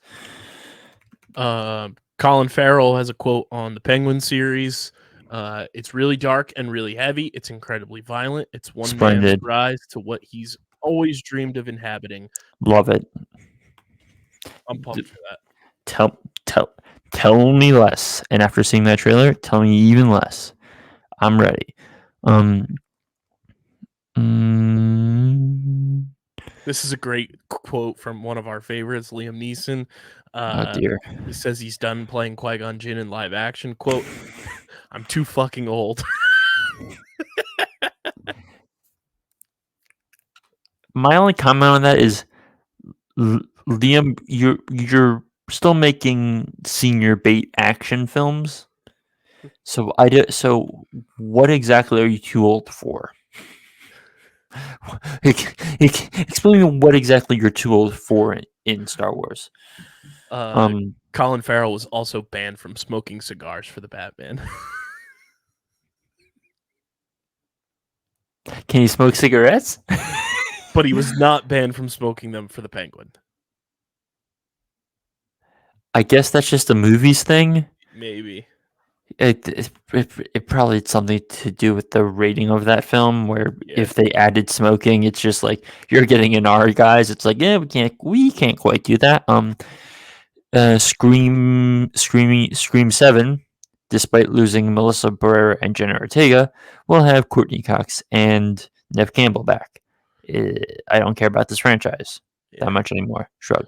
Colin Farrell has a quote on the Penguin series. It's really dark and really heavy. It's incredibly violent. It's one man's rise to what he's always dreamed of inhabiting. Love it. I'm pumped for that. Tell me less. And after seeing that trailer, tell me even less. I'm ready. This is a great quote from one of our favorites, Liam Neeson. Oh dear. He says he's done playing Qui-Gon Jinn in live action. Quote, "I'm too fucking old." My only comment on that is, Liam, you're still making senior bait action films. So what exactly are you too old for? Explain what exactly you're too old for in Star Wars. Colin Farrell was also banned from smoking cigars for the Batman. Can he smoke cigarettes? But he was not banned from smoking them for the Penguin. I guess that's just a movies thing. Maybe. It probably had something to do with the rating of that film, where if they added smoking, it's just like, you're getting an R, guys. It's like, yeah, we can't quite do that. Scream 7, despite losing Melissa Barrera and Jenna Ortega, will have Courtney Cox and Neve Campbell back. I don't care about this franchise that much anymore. Shrug.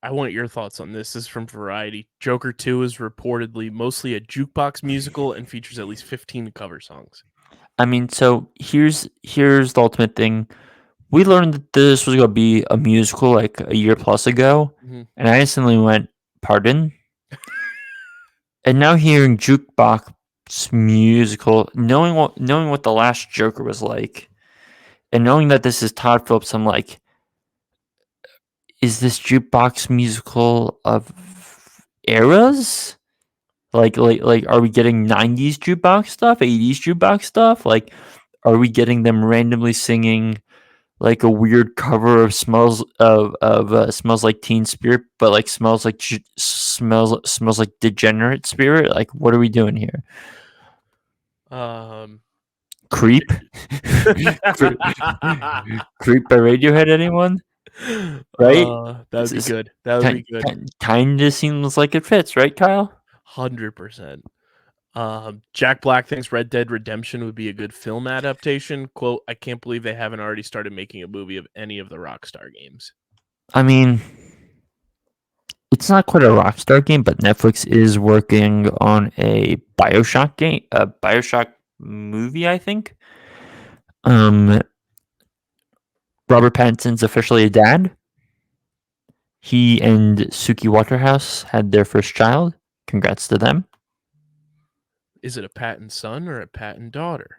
I want your thoughts on this. This is from Variety. Joker 2 is reportedly mostly a jukebox musical and features at least 15 cover songs. I mean, so here's the ultimate thing. We learned that this was going to be a musical like a year plus ago, and I instantly went, "Pardon?" And now hearing jukebox musical, knowing what the last Joker was like, and knowing that this is Todd Phillips, I'm like, is this jukebox musical of eras? Like, are we getting 90s jukebox stuff, 80s jukebox stuff? Like, are we getting them randomly singing like a weird cover of smells like Teen Spirit, but like smells like Degenerate Spirit? Like, what are we doing here? Creep, Creep by Radiohead. Anyone? Right? That would be good. That would be good. Kind of seems like it fits, right, Kyle? 100%. Jack Black thinks Red Dead Redemption would be a good film adaptation. Quote, I can't believe they haven't already started making a movie of any of the Rockstar games. I mean, it's not quite a Rockstar game, but Netflix is working on a BioShock game, a BioShock movie, I think. Robert Pattinson's officially a dad. He and Suki Waterhouse had their first child. Congrats to them. Is it a Patton son or a Patton daughter?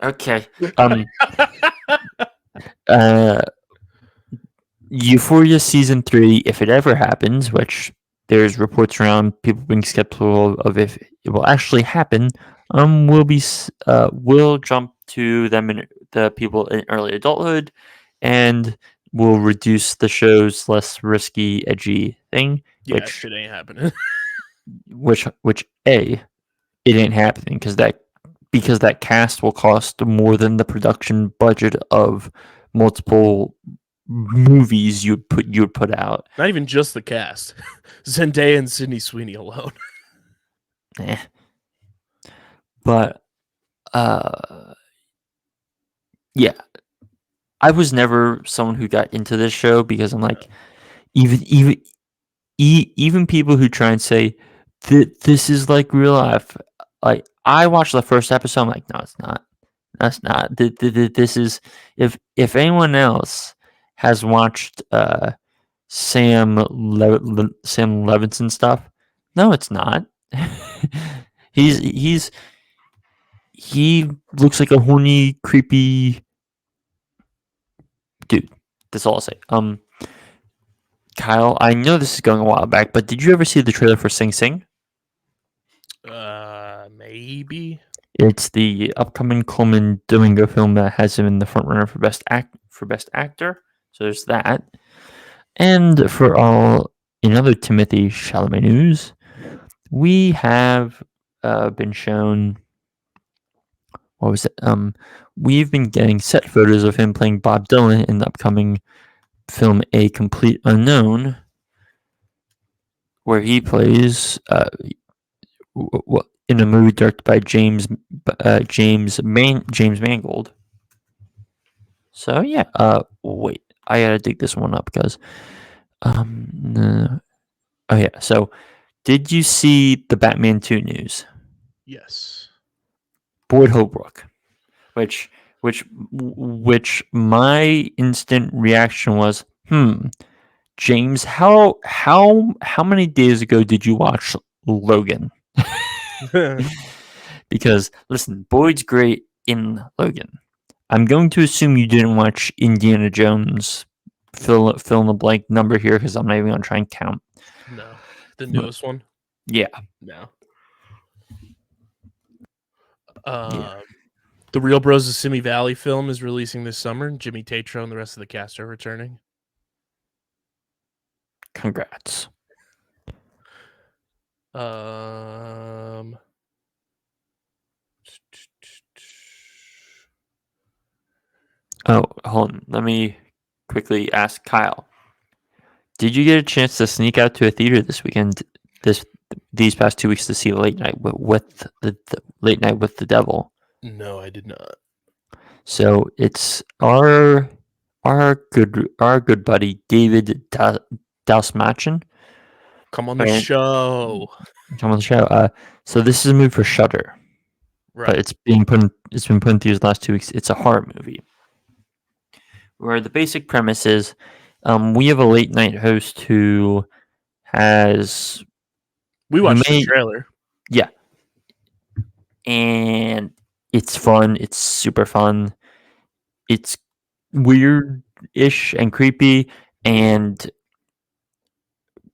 Okay. Euphoria season 3, if it ever happens, which there's reports around people being skeptical of if it will actually happen, we'll jump to them in the people in early adulthood, and we'll reduce the show's less risky, edgy thing. Yeah, which shit ain't happening. which it ain't happening because that cast will cost more than the production budget of multiple movies you'd put out. Not even just the cast. Zendaya and Sydney Sweeney alone. But yeah, I was never someone who got into this show because I'm like, even people who try and say this is like real life. Like, I watched the first episode, I'm like, no, it's not. That's not. This is, if anyone else has watched Sam Levinson stuff, no, it's not. He looks like a horny, creepy dude. That's all I'll say. Kyle, I know this is going a while back, but did you ever see the trailer for Sing Sing? Maybe. It's the upcoming Coleman Domingo film that has him in the front runner for best actor. So there's that. And for all in other Timothy Chalamet news, we have been shown. What was it? We've been getting set photos of him playing Bob Dylan in the upcoming film A Complete Unknown, where he plays in a movie directed by James Mangold. So yeah, wait, I gotta dig this one up because oh yeah. So, did you see the Batman 2 news? Yes. Boyd Holbrook, which my instant reaction was, James, how many days ago did you watch Logan? Because listen, Boyd's great in Logan. I'm going to assume you didn't watch Indiana Jones. Fill in the blank number here because I'm not even going to try and count. No, the newest one. Yeah. No. The Real Bros of Simi Valley film is releasing this summer. Jimmy Tatro and the rest of the cast are returning. Congrats. Oh, hold on. Let me quickly ask Kyle. Did you get a chance to sneak out to a theater this weekend? These past 2 weeks to see Late Night with the Devil? No, I did not. So it's our good buddy David Dalsmachin. Come on the And show. come on the show. So this is a movie for Shudder, but Right. it's been put in theaters the last 2 weeks. It's a horror movie where the basic premise is, we have a late night host who has We who watched the may trailer. yeah, and it's fun. It's super fun. It's weird-ish and creepy, and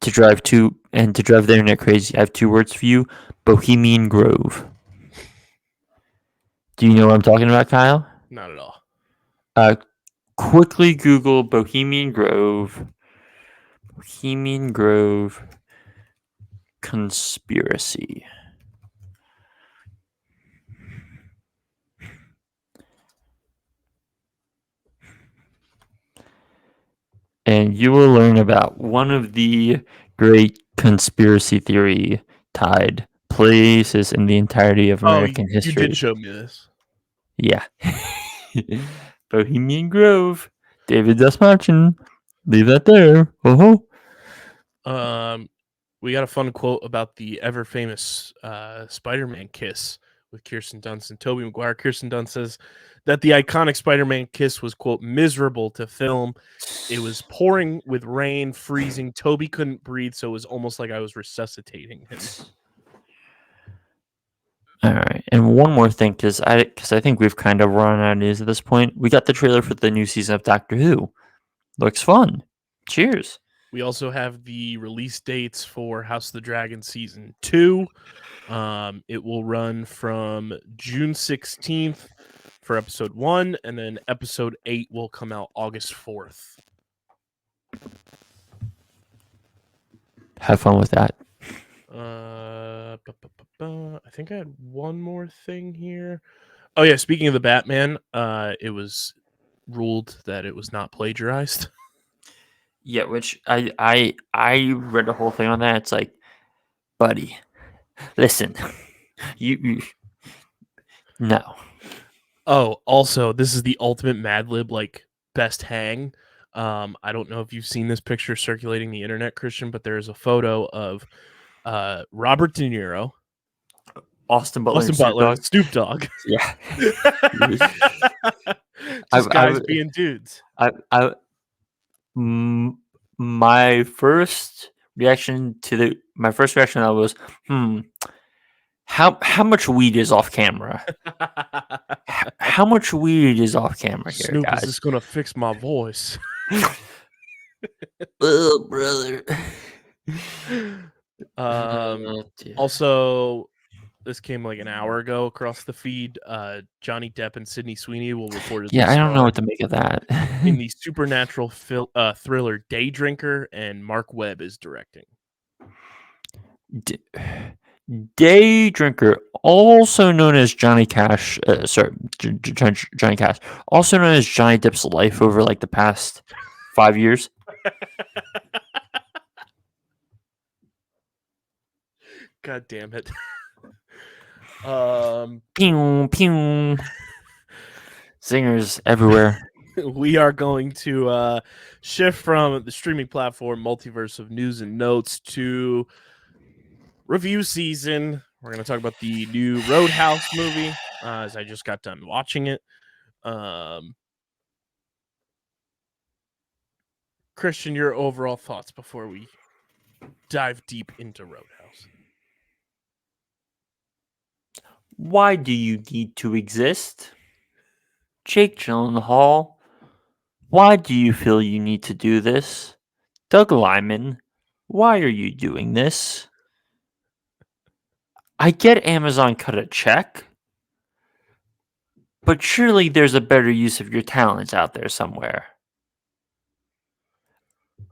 to drive the internet crazy, I have 2 words for you: Bohemian Grove. Do you know what I'm talking about, Kyle? Not at all. Quickly Google Bohemian Grove. Bohemian Grove conspiracy. And you will learn about one of the great conspiracy theory tied places in the entirety of Oh, American you did history. show me this. Yeah. Bohemian Grove. David Desmarchin. Leave that there. Oh. We got a fun quote about the ever famous Spider-Man kiss with Kirsten Dunst and Tobey Maguire. Kirsten Dunst says that the iconic Spider-Man kiss was, quote, miserable to film. It was pouring with rain, freezing. Toby couldn't breathe, so it was almost like I was resuscitating him. All right, and one more thing, because I think we've kind of run out of news at this point. We got the trailer for the new season of Doctor Who. Looks fun. Cheers. We also have the release dates for House of the Dragon Season 2. It will run from June 16th for episode 1, and then episode 8 will come out August 4th. Have fun with that. I think I had one more thing here. Oh yeah, speaking of the Batman, it was ruled that it was not plagiarized. Yeah, which I read the whole thing on that. It's like, buddy, listen, you no. Oh, also, this is the ultimate Mad Lib, like, best hang. I don't know if you've seen this picture circulating the internet, Christian, but there is a photo of Robert De Niro, Austin Butler, Austin and Snoop Butler, Dogg. and Snoop Dogg. Yeah. Just guys being dudes. My first reaction I was, how much weed is off camera? How much weed is off camera here, Snoop, is guys? this gonna fix my voice? Oh, brother. Also, this came like an hour ago across the feed. Johnny Depp and Sydney Sweeney will reportedly Yeah, I don't know star what to make of that. in the supernatural thriller Day Drinker, and Mark Webb is directing. Day Drinker, also known as Johnny Cash, Johnny Cash, also known as Johnny Depp's life over like the past 5 years. God damn it. Pew, pew. Singers everywhere. We are going to shift from the streaming platform Multiverse of News and Notes to review season. We're going to talk about the new Road House movie, as I just got done watching it. Christian, your overall thoughts before we dive deep into Roadhouse. Why do you need to exist? Jake Gyllenhaal. Why do you feel you need to do this? Doug Liman. Why are you doing this? I get Amazon cut a check, but surely there's a better use of your talents out there somewhere.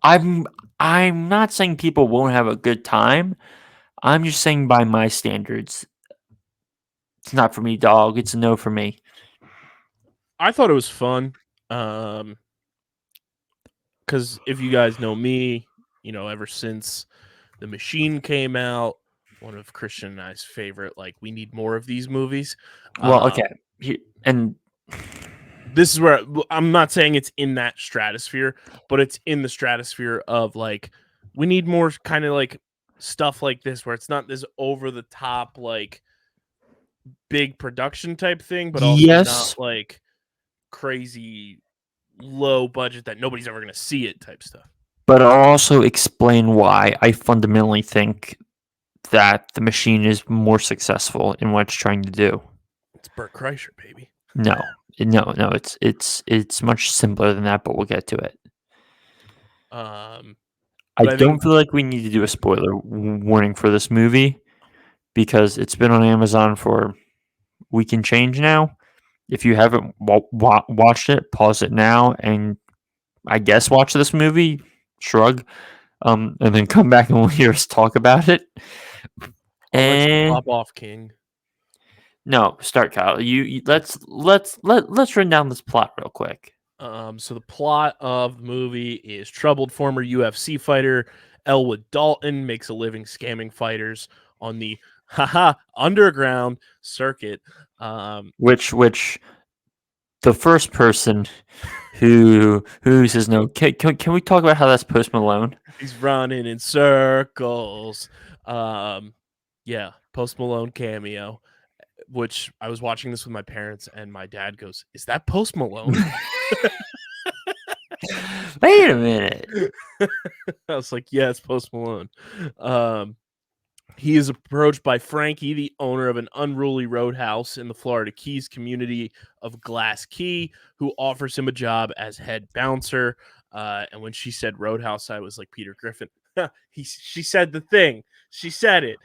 I'm not saying people won't have a good time. I'm just saying by my standards, it's not for me, dog. It's a no for me. I thought it was fun. Because if you guys know me, ever since The Machine came out, one of Christian and I's favorite, like, we need more of these movies. Well, okay. And this is where I'm not saying it's in that stratosphere, but it's in the stratosphere of like we need more kind of like stuff like this where it's not this over the top like big production type thing, but also not Yes, like crazy low budget that nobody's ever going to see it type stuff. but I'll also explain why I fundamentally think that the machine is more successful in what it's trying to do. It's Burt Kreischer, baby. No, it's much simpler than that, but we'll get to it. Um, I but I don't think feel like we need to do a spoiler warning for this movie because it's been on Amazon for a week and change now. If you haven't watched it, pause it now and I guess watch this movie. Shrug, and then come back and hear us talk about it. I'll let you And pop off, King. no, start, Kyle. Let's run down this plot real quick. So the plot of the movie is troubled former UFC fighter Elwood Dalton makes a living scamming fighters on the underground circuit. Which the first person who says no. Can we talk about how that's Post Malone? He's running in circles. Yeah, Post Malone cameo. Which I was watching this with my parents, and my dad goes, "Is that Post Malone?" Wait a minute. I was like, "Yeah, it's Post Malone." He is approached by Frankie, the owner of an unruly roadhouse in the Florida Keys community of Glass Key, who offers him a job as head bouncer. And when she said roadhouse, I was like Peter Griffin. She said the thing. She said it.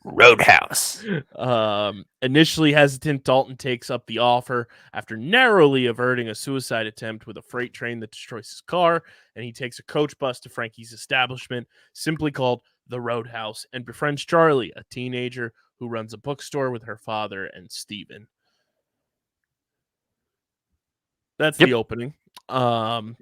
Roadhouse. Initially hesitant, Dalton takes up the offer after narrowly averting a suicide attempt with a freight train that destroys his car, and he takes a coach bus to Frankie's establishment, simply called the Roadhouse, and befriends Charlie, a teenager who runs a bookstore with her father and Steven. That's the opening. And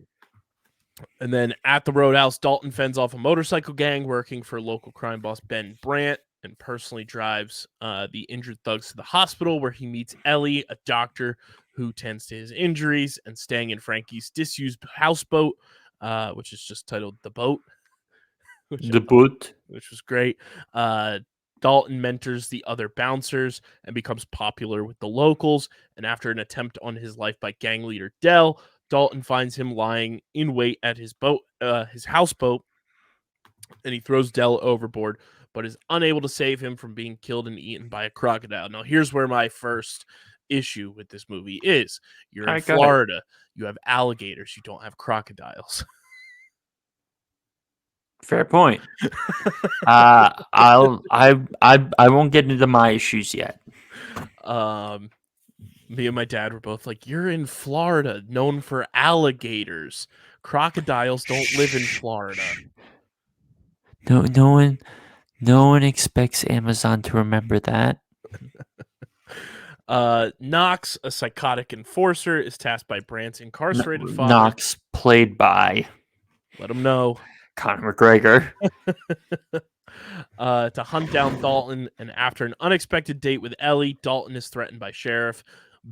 then at the Roadhouse, Dalton fends off a motorcycle gang working for local crime boss Ben Brandt and personally drives the injured thugs to the hospital where he meets Ellie, a doctor who tends to his injuries, and staying in Frankie's disused houseboat, which is just titled The Boat. Which was great. Dalton mentors the other bouncers and becomes popular with the locals. And after an attempt on his life by gang leader Dell, Dalton finds him lying in wait at his houseboat, and he throws Dell overboard, but is unable to save him from being killed and eaten by a crocodile. Now, here's where my first issue with this movie is. You're in Florida. You have alligators. You don't have crocodiles. Fair point. I won't get into my issues yet. Me and my dad were both like, "You're in Florida, known for alligators. Crocodiles don't live in Florida." No one expects Amazon to remember that. Knox, a psychotic enforcer, is tasked by Brandt's incarcerated father. Knox, played by, let him know, ConnorMcGregor. To hunt down Dalton, and after an unexpected date with Ellie, Dalton is threatened by Sheriff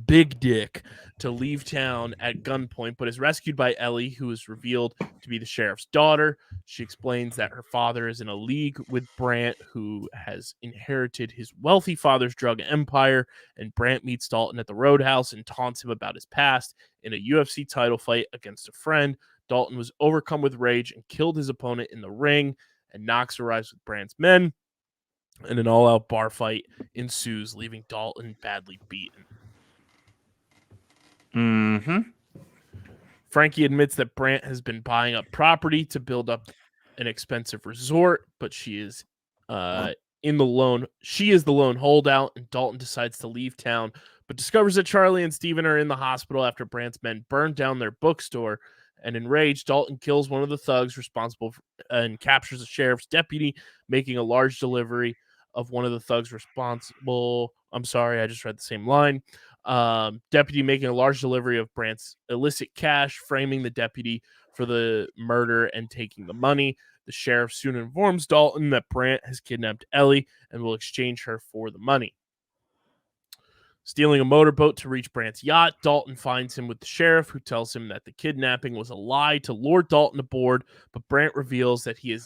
Big Dick to leave town at gunpoint, but is rescued by Ellie, who is revealed to be the sheriff's daughter. She explains that her father is in a league with Brandt, who has inherited his wealthy father's drug empire, and Brandt meets Dalton at the Roadhouse and taunts him about his past in a UFC title fight against a friend. Dalton was overcome with rage and killed his opponent in the ring, and Knox arrives with Brandt's men, and an all-out bar fight ensues, leaving Dalton badly beaten. Frankie admits that Brandt has been buying up property to build up an expensive resort, but she is the lone holdout, and Dalton decides to leave town, but discovers that Charlie and Steven are in the hospital after Brandt's men burned down their bookstore. And enraged, Dalton kills one of the thugs responsible and captures a sheriff's deputy, making a large delivery of one of the thugs responsible. I'm sorry, I just read the same line. Deputy making a large delivery of Brandt's illicit cash, framing the deputy for the murder and taking the money. The sheriff soon informs Dalton that Brandt has kidnapped Ellie and will exchange her for the money. Stealing a motorboat to reach Brant's yacht, Dalton finds him with the sheriff, who tells him that the kidnapping was a lie to lure Dalton aboard, but Brant reveals that he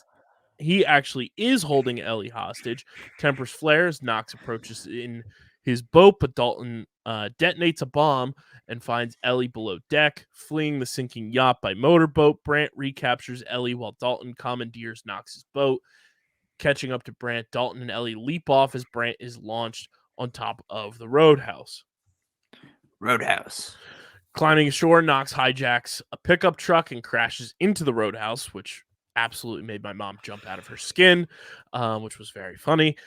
actually is holding Ellie hostage. Tempers flares, Knox approaches in his boat, but Dalton detonates a bomb and finds Ellie below deck. Fleeing the sinking yacht by motorboat, Brant recaptures Ellie while Dalton commandeers Knox's boat. Catching up to Brant, Dalton and Ellie leap off as Brant is launched on top of the roadhouse. Roadhouse. Climbing ashore, Knox hijacks a pickup truck and crashes into the roadhouse, which absolutely made my mom jump out of her skin, which was very funny,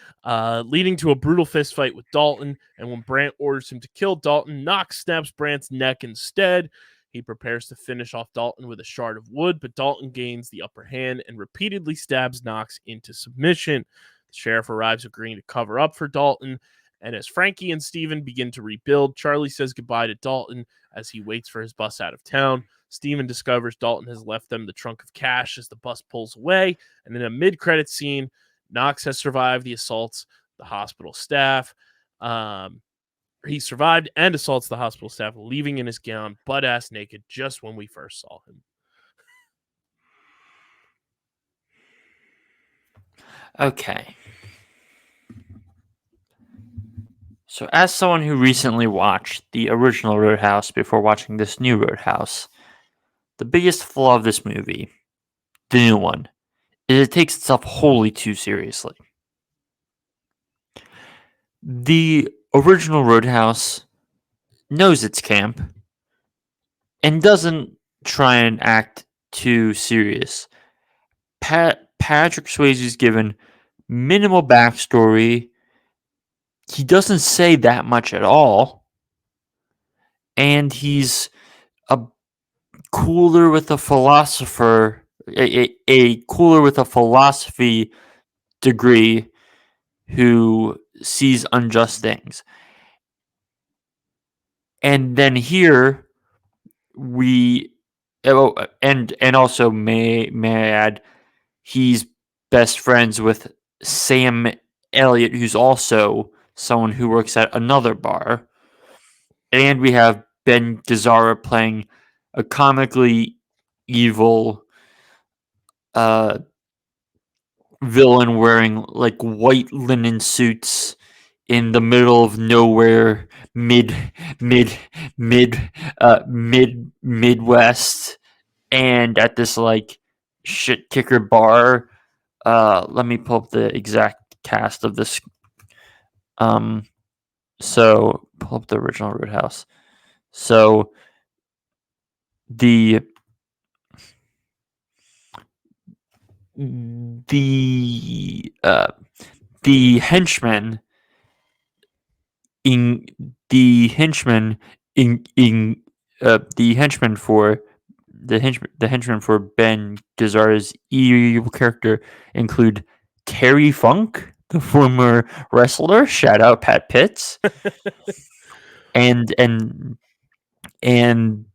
leading to a brutal fistfight with Dalton. And when Brant orders him to kill Dalton, Knox snaps Brant's neck instead. He prepares to finish off Dalton with a shard of wood, but Dalton gains the upper hand and repeatedly stabs Knox into submission. The sheriff arrives, agreeing to cover up for Dalton. And as Frankie and Steven begin to rebuild, Charlie says goodbye to Dalton as he waits for his bus out of town. Steven discovers Dalton has left them the trunk of cash as the bus pulls away. And in a mid-credit scene, Knox has survived the assaults the hospital staff. He survived and assaults the hospital staff, leaving in his gown, butt-ass naked, just when we first saw him. Okay. So, as someone who recently watched the original Roadhouse before watching this new Roadhouse, the biggest flaw of this movie, the new one, is it takes itself wholly too seriously. The original Roadhouse knows its camp and doesn't try and act too serious. Patrick Swayze's given minimal backstory. He doesn't say that much at all. And he's a cooler with a philosopher, a cooler with a philosophy degree who sees unjust things. And then here and also may I add, he's best friends with Sam Elliott, who's also someone who works at another bar. And we have Ben Gazzara playing a comically evil villain wearing like white linen suits in the middle of nowhere, Midwest, and at this like shit kicker bar. Let me pull up the exact cast of this. So pull up the original Roadhouse. So the henchmen the henchmen for Ben Gazzara's evil character include Terry Funk, the former wrestler. Shout out Pat Pitts, and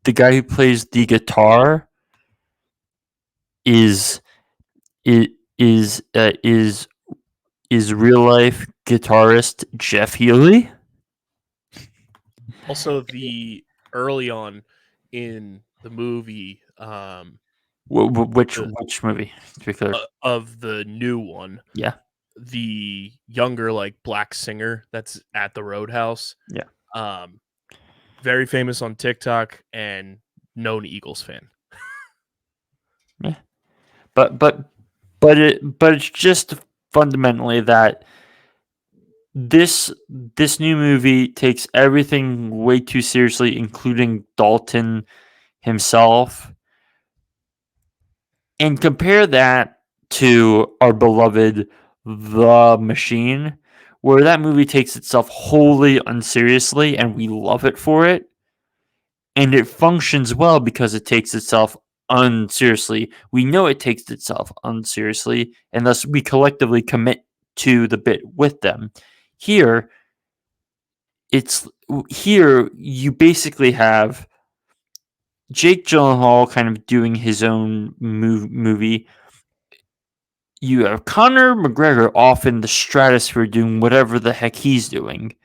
the guy who plays the guitar is real life guitarist Jeff Healey. Also, the early on in the movie, which movie? To be clear, of the new one, yeah, the younger like black singer that's at the Roadhouse, yeah, very famous on TikTok and known Eagles fan. Yeah, but it's just fundamentally that this new movie takes everything way too seriously, including Dalton himself, and compare that to our beloved The Machine, where that movie takes itself wholly unseriously, and we love it for it, and it functions well because it takes itself unseriously. We know it takes itself unseriously, and thus we collectively commit to the bit with them. Here you basically have Jake Gyllenhaal kind of doing his own movie. You have ConnorMcGregor off in the stratosphere doing whatever the heck he's doing.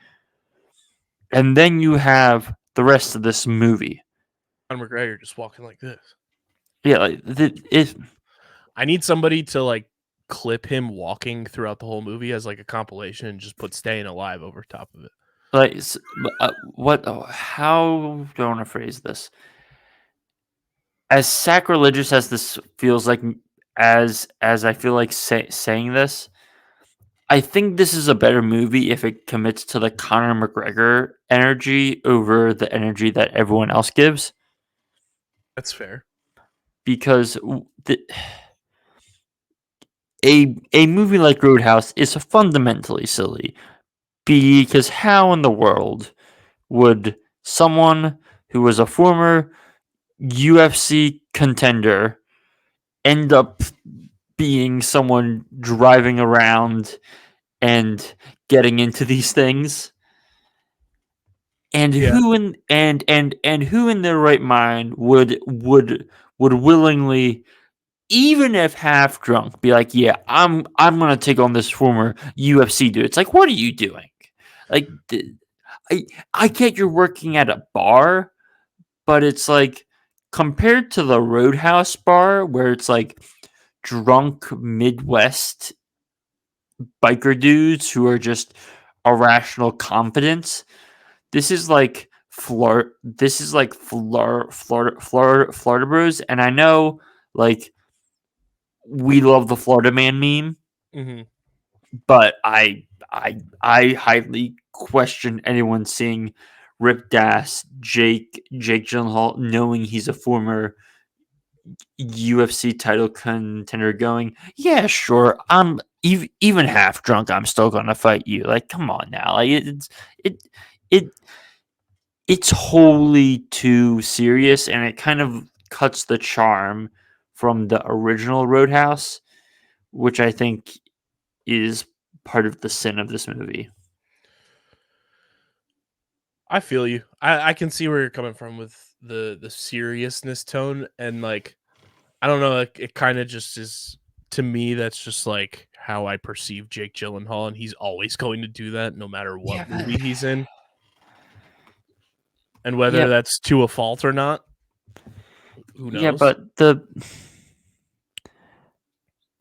And then you have the rest of this movie. ConnorMcGregor just walking like this. Yeah, like I need somebody to like clip him walking throughout the whole movie as like a compilation and just put "Staying Alive" over top of it. like what? How do I want to phrase this? As sacrilegious as this feels like, as I feel like saying this, I think this is a better movie if it commits to the Conor McGregor energy over the energy that everyone else gives. That's fair. Because a movie like Roadhouse is fundamentally silly. Because how in the world would someone who was a former UFC contender end up being someone driving around and getting into these things? And who in their right mind would willingly, even if half drunk, be like, yeah, I'm gonna take on this former UFC dude. It's like, what are you doing? Like, I get you're working at a bar, but it's like, compared to the Roadhouse bar where it's like drunk Midwest biker dudes who are just irrational confidence. This is like Florida. This is like Florida Bros. And I know, like, we love the Florida Man meme, Mm-hmm. but I highly question anyone seeing ripped ass Jake Gyllenhaal, knowing he's a former UFC title contender, going, yeah, sure, I'm even half drunk, I'm still gonna fight you. Like, come on now, like it it it's wholly too serious, and it kind of cuts the charm from the original Roadhouse, which I think is part of the sin of this movie. I feel you. I can see where you're coming from with the seriousness tone, and like, I don't know, like, it kind of just is, to me, that's just like how I perceive Jake Gyllenhaal, and he's always going to do that no matter what movie he's in. And whether Yeah, that's to a fault or not, who yeah, knows? but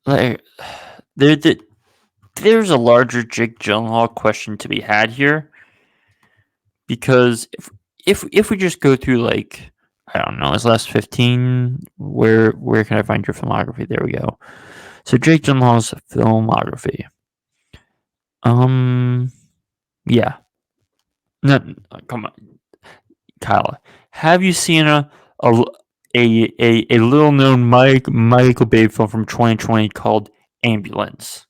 like there there's a larger Jake Gyllenhaal question to be had here, because if we just go through, like, I don't know, his last 15, where can I find your filmography? There we go. So Jake Gyllenhaal's filmography. Yeah. No, come on, Kyle. Have you seen a little known Michael Bay film from 2020 called Ambulance?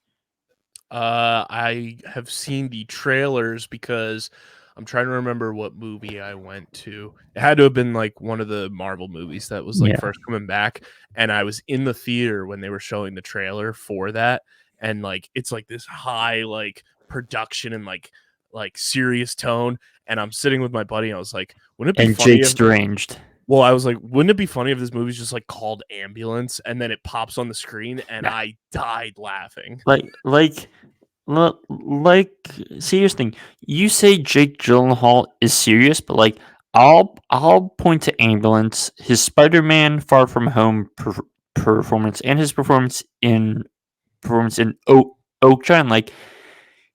I have seen the trailers because I'm trying to remember what movie I went to. It had to have been like one of the Marvel movies that was like Yeah. first coming back, and I was in the theater when they were showing the trailer for that, and like it's like this high like production and like serious tone, and I'm sitting with my buddy, and I was like, wouldn't it be And funny Jake's if, deranged. well, I was like, wouldn't it be funny if this movie's just like called Ambulance, and then it pops on the screen, and Yeah. I died laughing. Like, serious thing. You say Jake Gyllenhaal is serious, but like, I'll point to Ambulance, his Spider-Man Far From Home performance, and his performance in Oakja, and like,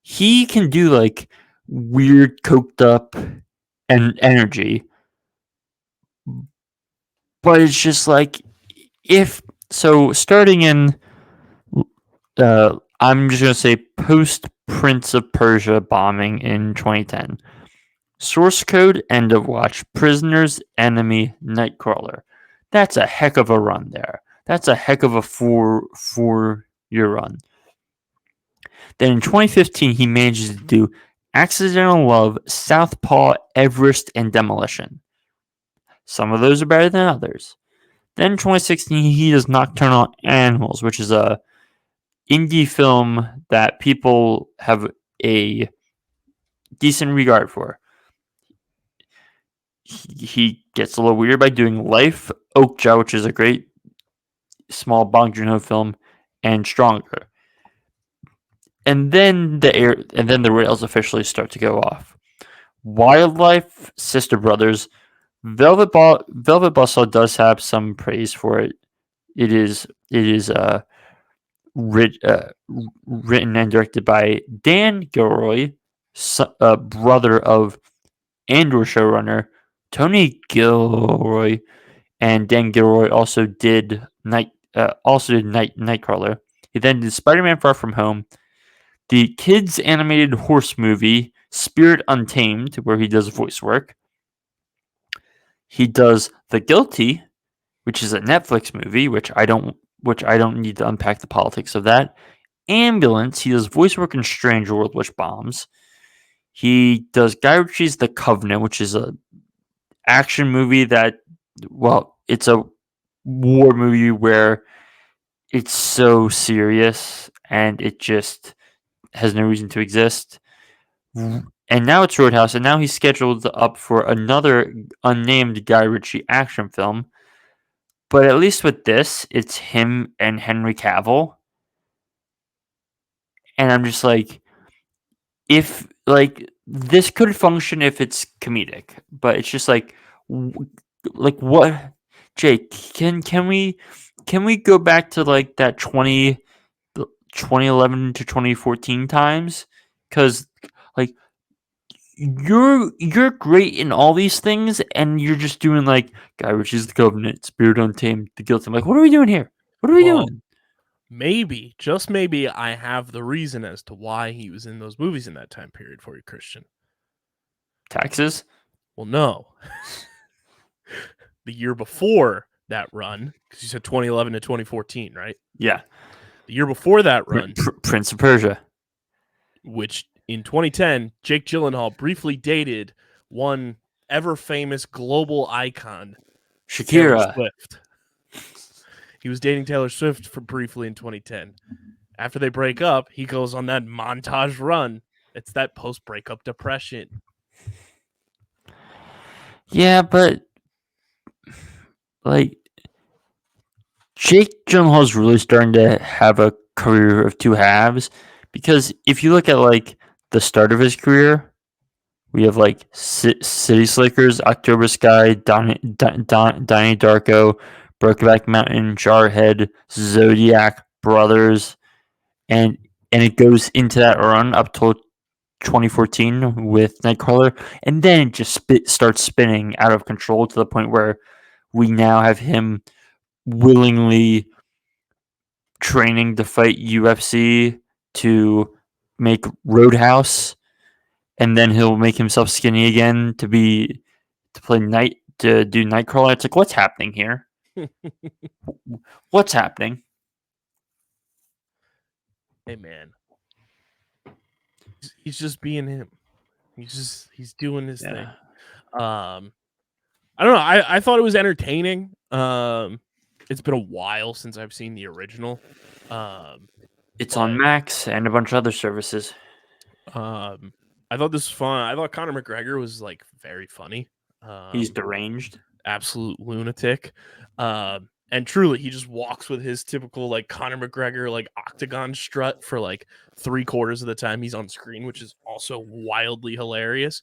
he can do like weird coked up and energy, but it's just like, if so, starting in I'm just gonna say post Prince of Persia bombing in 2010. Source code, end of watch, prisoners, enemy, Nightcrawler. That's a heck of a run there. That's a heck of a four-year run. Then in 2015, he manages to do Accidental Love, Southpaw, Everest, and Demolition. Some of those are better than others. Then in 2016, he does Nocturnal Animals, which is a indie film that people have a decent regard for. He gets a little weird by doing Life, Oakja, which is a great small Bong Joon-ho film, and Stronger. And then the rails officially start to go off. Wildlife Sister Brothers. Velvet Buzzsaw does have some praise for it. It is written and directed by Dan Gilroy, brother of Andor showrunner Tony Gilroy, and Dan Gilroy also did Nightcrawler. He then did Spider-Man: Far From Home, the kids animated horse movie Spirit Untamed, where he does voice work. He does The Guilty, which is a Netflix movie, which I don't need to unpack the politics of that. Ambulance, he does voice work in Strange World, which bombs. He does Guy Ritchie's The Covenant, which is a action movie that, well, it's a war movie where it's so serious and it just has no reason to exist. And now it's Roadhouse, and now he's scheduled up for another unnamed Guy Ritchie action film. But at least with this, it's him and Henry Cavill. And I'm just like, if like this could function if it's comedic, but it's just like what, Jake, can we go back to like that 2011 to 2014 times? Because like you're great in all these things, and you're just doing like Guy Ritchie's The Covenant, Spirit Untamed, The Guilty. I'm like, what are we doing here? What are we doing? Maybe, just maybe, I have the reason as to why he was in those movies in that time period for you, Christian. Taxes? Well, no. The year before that run, because you said 2011 to 2014, right? Yeah. The year before that run, Prince of Persia, which in 2010, Jake Gyllenhaal briefly dated one ever-famous global icon, Taylor Shakira. Swift. He was dating Taylor Swift for briefly in 2010. After they break up, he goes on that montage run. It's that post-breakup depression. Yeah, but like Jake Gyllenhaal's really starting to have a career of two halves, because if you look at like the start of his career, we have like City Slickers, October Sky, Donnie Darko, Brokeback Mountain, Jarhead, Zodiac, Brothers, and it goes into that run up till 2014 with Nightcrawler, and then it just starts spinning out of control to the point where we now have him willingly training to fight UFC to make Roadhouse, and then he'll make himself skinny again to do Nightcrawler. It's like, what's happening here? What's happening? Hey, man. He's just being him. He's doing his thing. I don't know. I thought it was entertaining. It's been a while since I've seen the original. It's on Max and a bunch of other services. I thought this was fun. I thought Conor McGregor was like very funny. He's deranged, absolute lunatic. And truly, he just walks with his typical like Conor McGregor like octagon strut for like 3/4 of the time he's on screen, which is also wildly hilarious.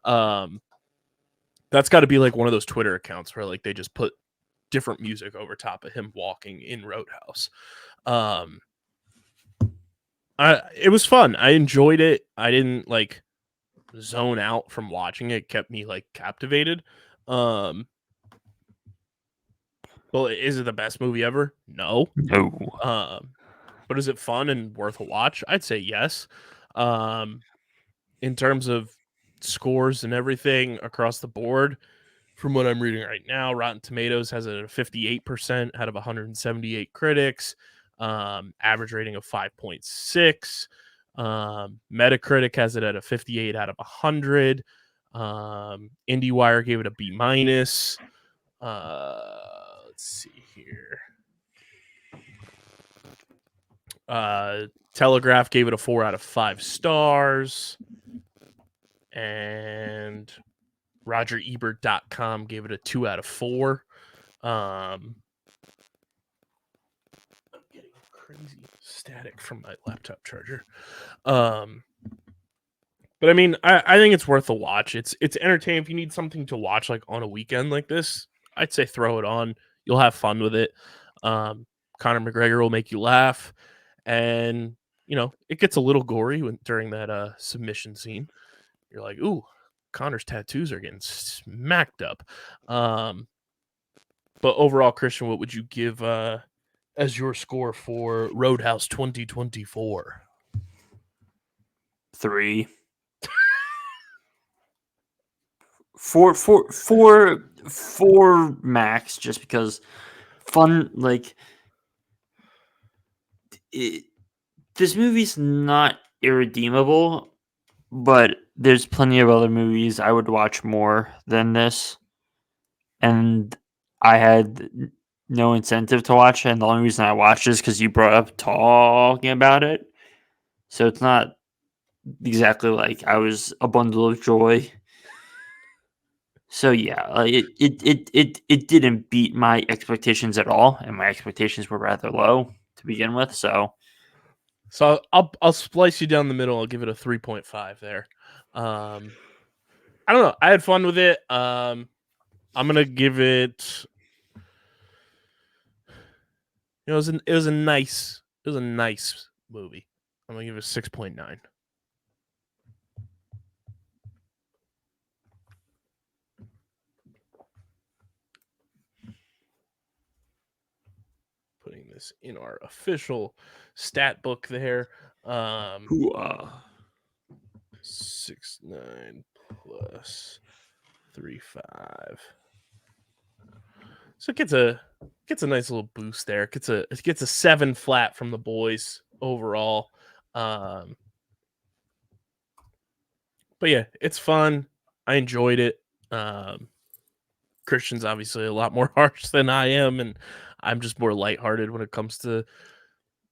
That's got to be like one of those Twitter accounts where like they just put different music over top of him walking in Roadhouse. It was fun. I enjoyed it. I didn't like zone out from watching it. It kept me like captivated. Well, is it the best movie ever? No. No. But is it fun and worth a watch? I'd say yes. In terms of scores and everything across the board, from what I'm reading right now, Rotten Tomatoes has it at a 58% out of 178 critics. Average rating of 5.6. Metacritic has it at a 58 out of 100. IndieWire gave it a B-. Let's see here. Telegraph gave it a 4 out of 5 stars. And RogerEbert.com gave it a 2 out of 4. I'm getting crazy static from my laptop charger. But I mean, I think it's worth a watch. It's entertaining. If you need something to watch like on a weekend like this, I'd say throw it on. You'll have fun with it. Conor McGregor will make you laugh, and it gets a little gory during that submission scene. You're like, ooh, Connor's tattoos are getting smacked up. But overall, Christian, what would you give as your score for Roadhouse 2024? 3. Four max, just because fun. Like this movie's not irredeemable, but there's plenty of other movies I would watch more than this, and I had no incentive to watch it. And the only reason I watched is because you brought up talking about it, so it's not exactly like I was a bundle of joy. So yeah, it didn't beat my expectations at all, and my expectations were rather low to begin with. So I'll splice you down the middle. I'll give it a 3.5 there. I don't know. I had fun with it. I'm gonna give it. It was a nice movie. I'm gonna give it a 6.9. Putting this in our official stat book there. 6.9 plus 3.5. So it gets a nice little boost there. It gets a 7 flat from the boys overall. But yeah, it's fun. I enjoyed it. Christian's obviously a lot more harsh than I am, and I'm just more lighthearted when it comes to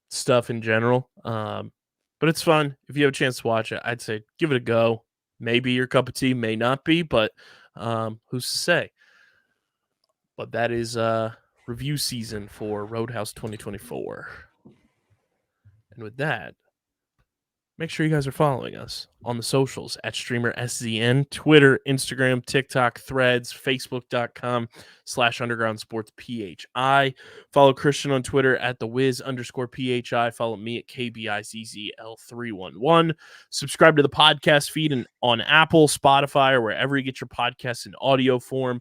stuff in general. But it's fun. If you have a chance to watch it, I'd say give it a go. Maybe your cup of tea, may not be, but who's to say? But that is review season for Roadhouse 2024. And with that, make sure you guys are following us on the socials at StreamerSZN, Twitter, Instagram, TikTok, Threads, Facebook.com/Underground Sports PHI. Follow Christian on Twitter at @thewiz_PHI. Follow me at KBIZZL311. Subscribe to the podcast feed on Apple, Spotify, or wherever you get your podcasts in audio form.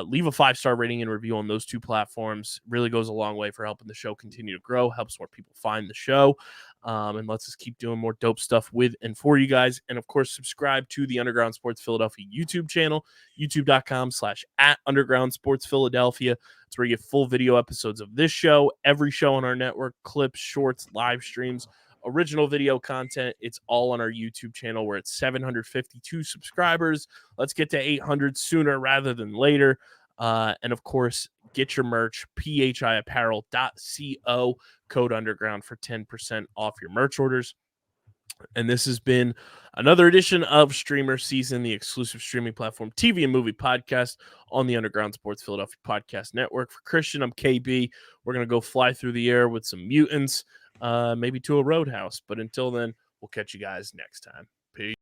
Leave a 5-star rating and review on those two platforms. Really goes a long way for helping the show continue to grow, helps more people find the show, and lets us keep doing more dope stuff with and for you guys. And of course, subscribe to the Underground Sports Philadelphia YouTube channel, youtube.com/@Underground Sports Philadelphia. It's where you get full video episodes of this show, every show on our network, clips, shorts, live streams, original video content. It's all on our YouTube channel. We're at 752 subscribers. Let's get to 800 sooner rather than later. And of course, get your merch, phiapparel.co, code underground for 10% off your merch orders. And this has been another edition of StreamerSZN, the exclusive streaming platform TV and movie podcast on the Underground Sports Philadelphia Podcast Network. For Christian, I'm KB. We're going to go fly through the air with some mutants, maybe to a roadhouse. But until then, we'll catch you guys next time. Peace.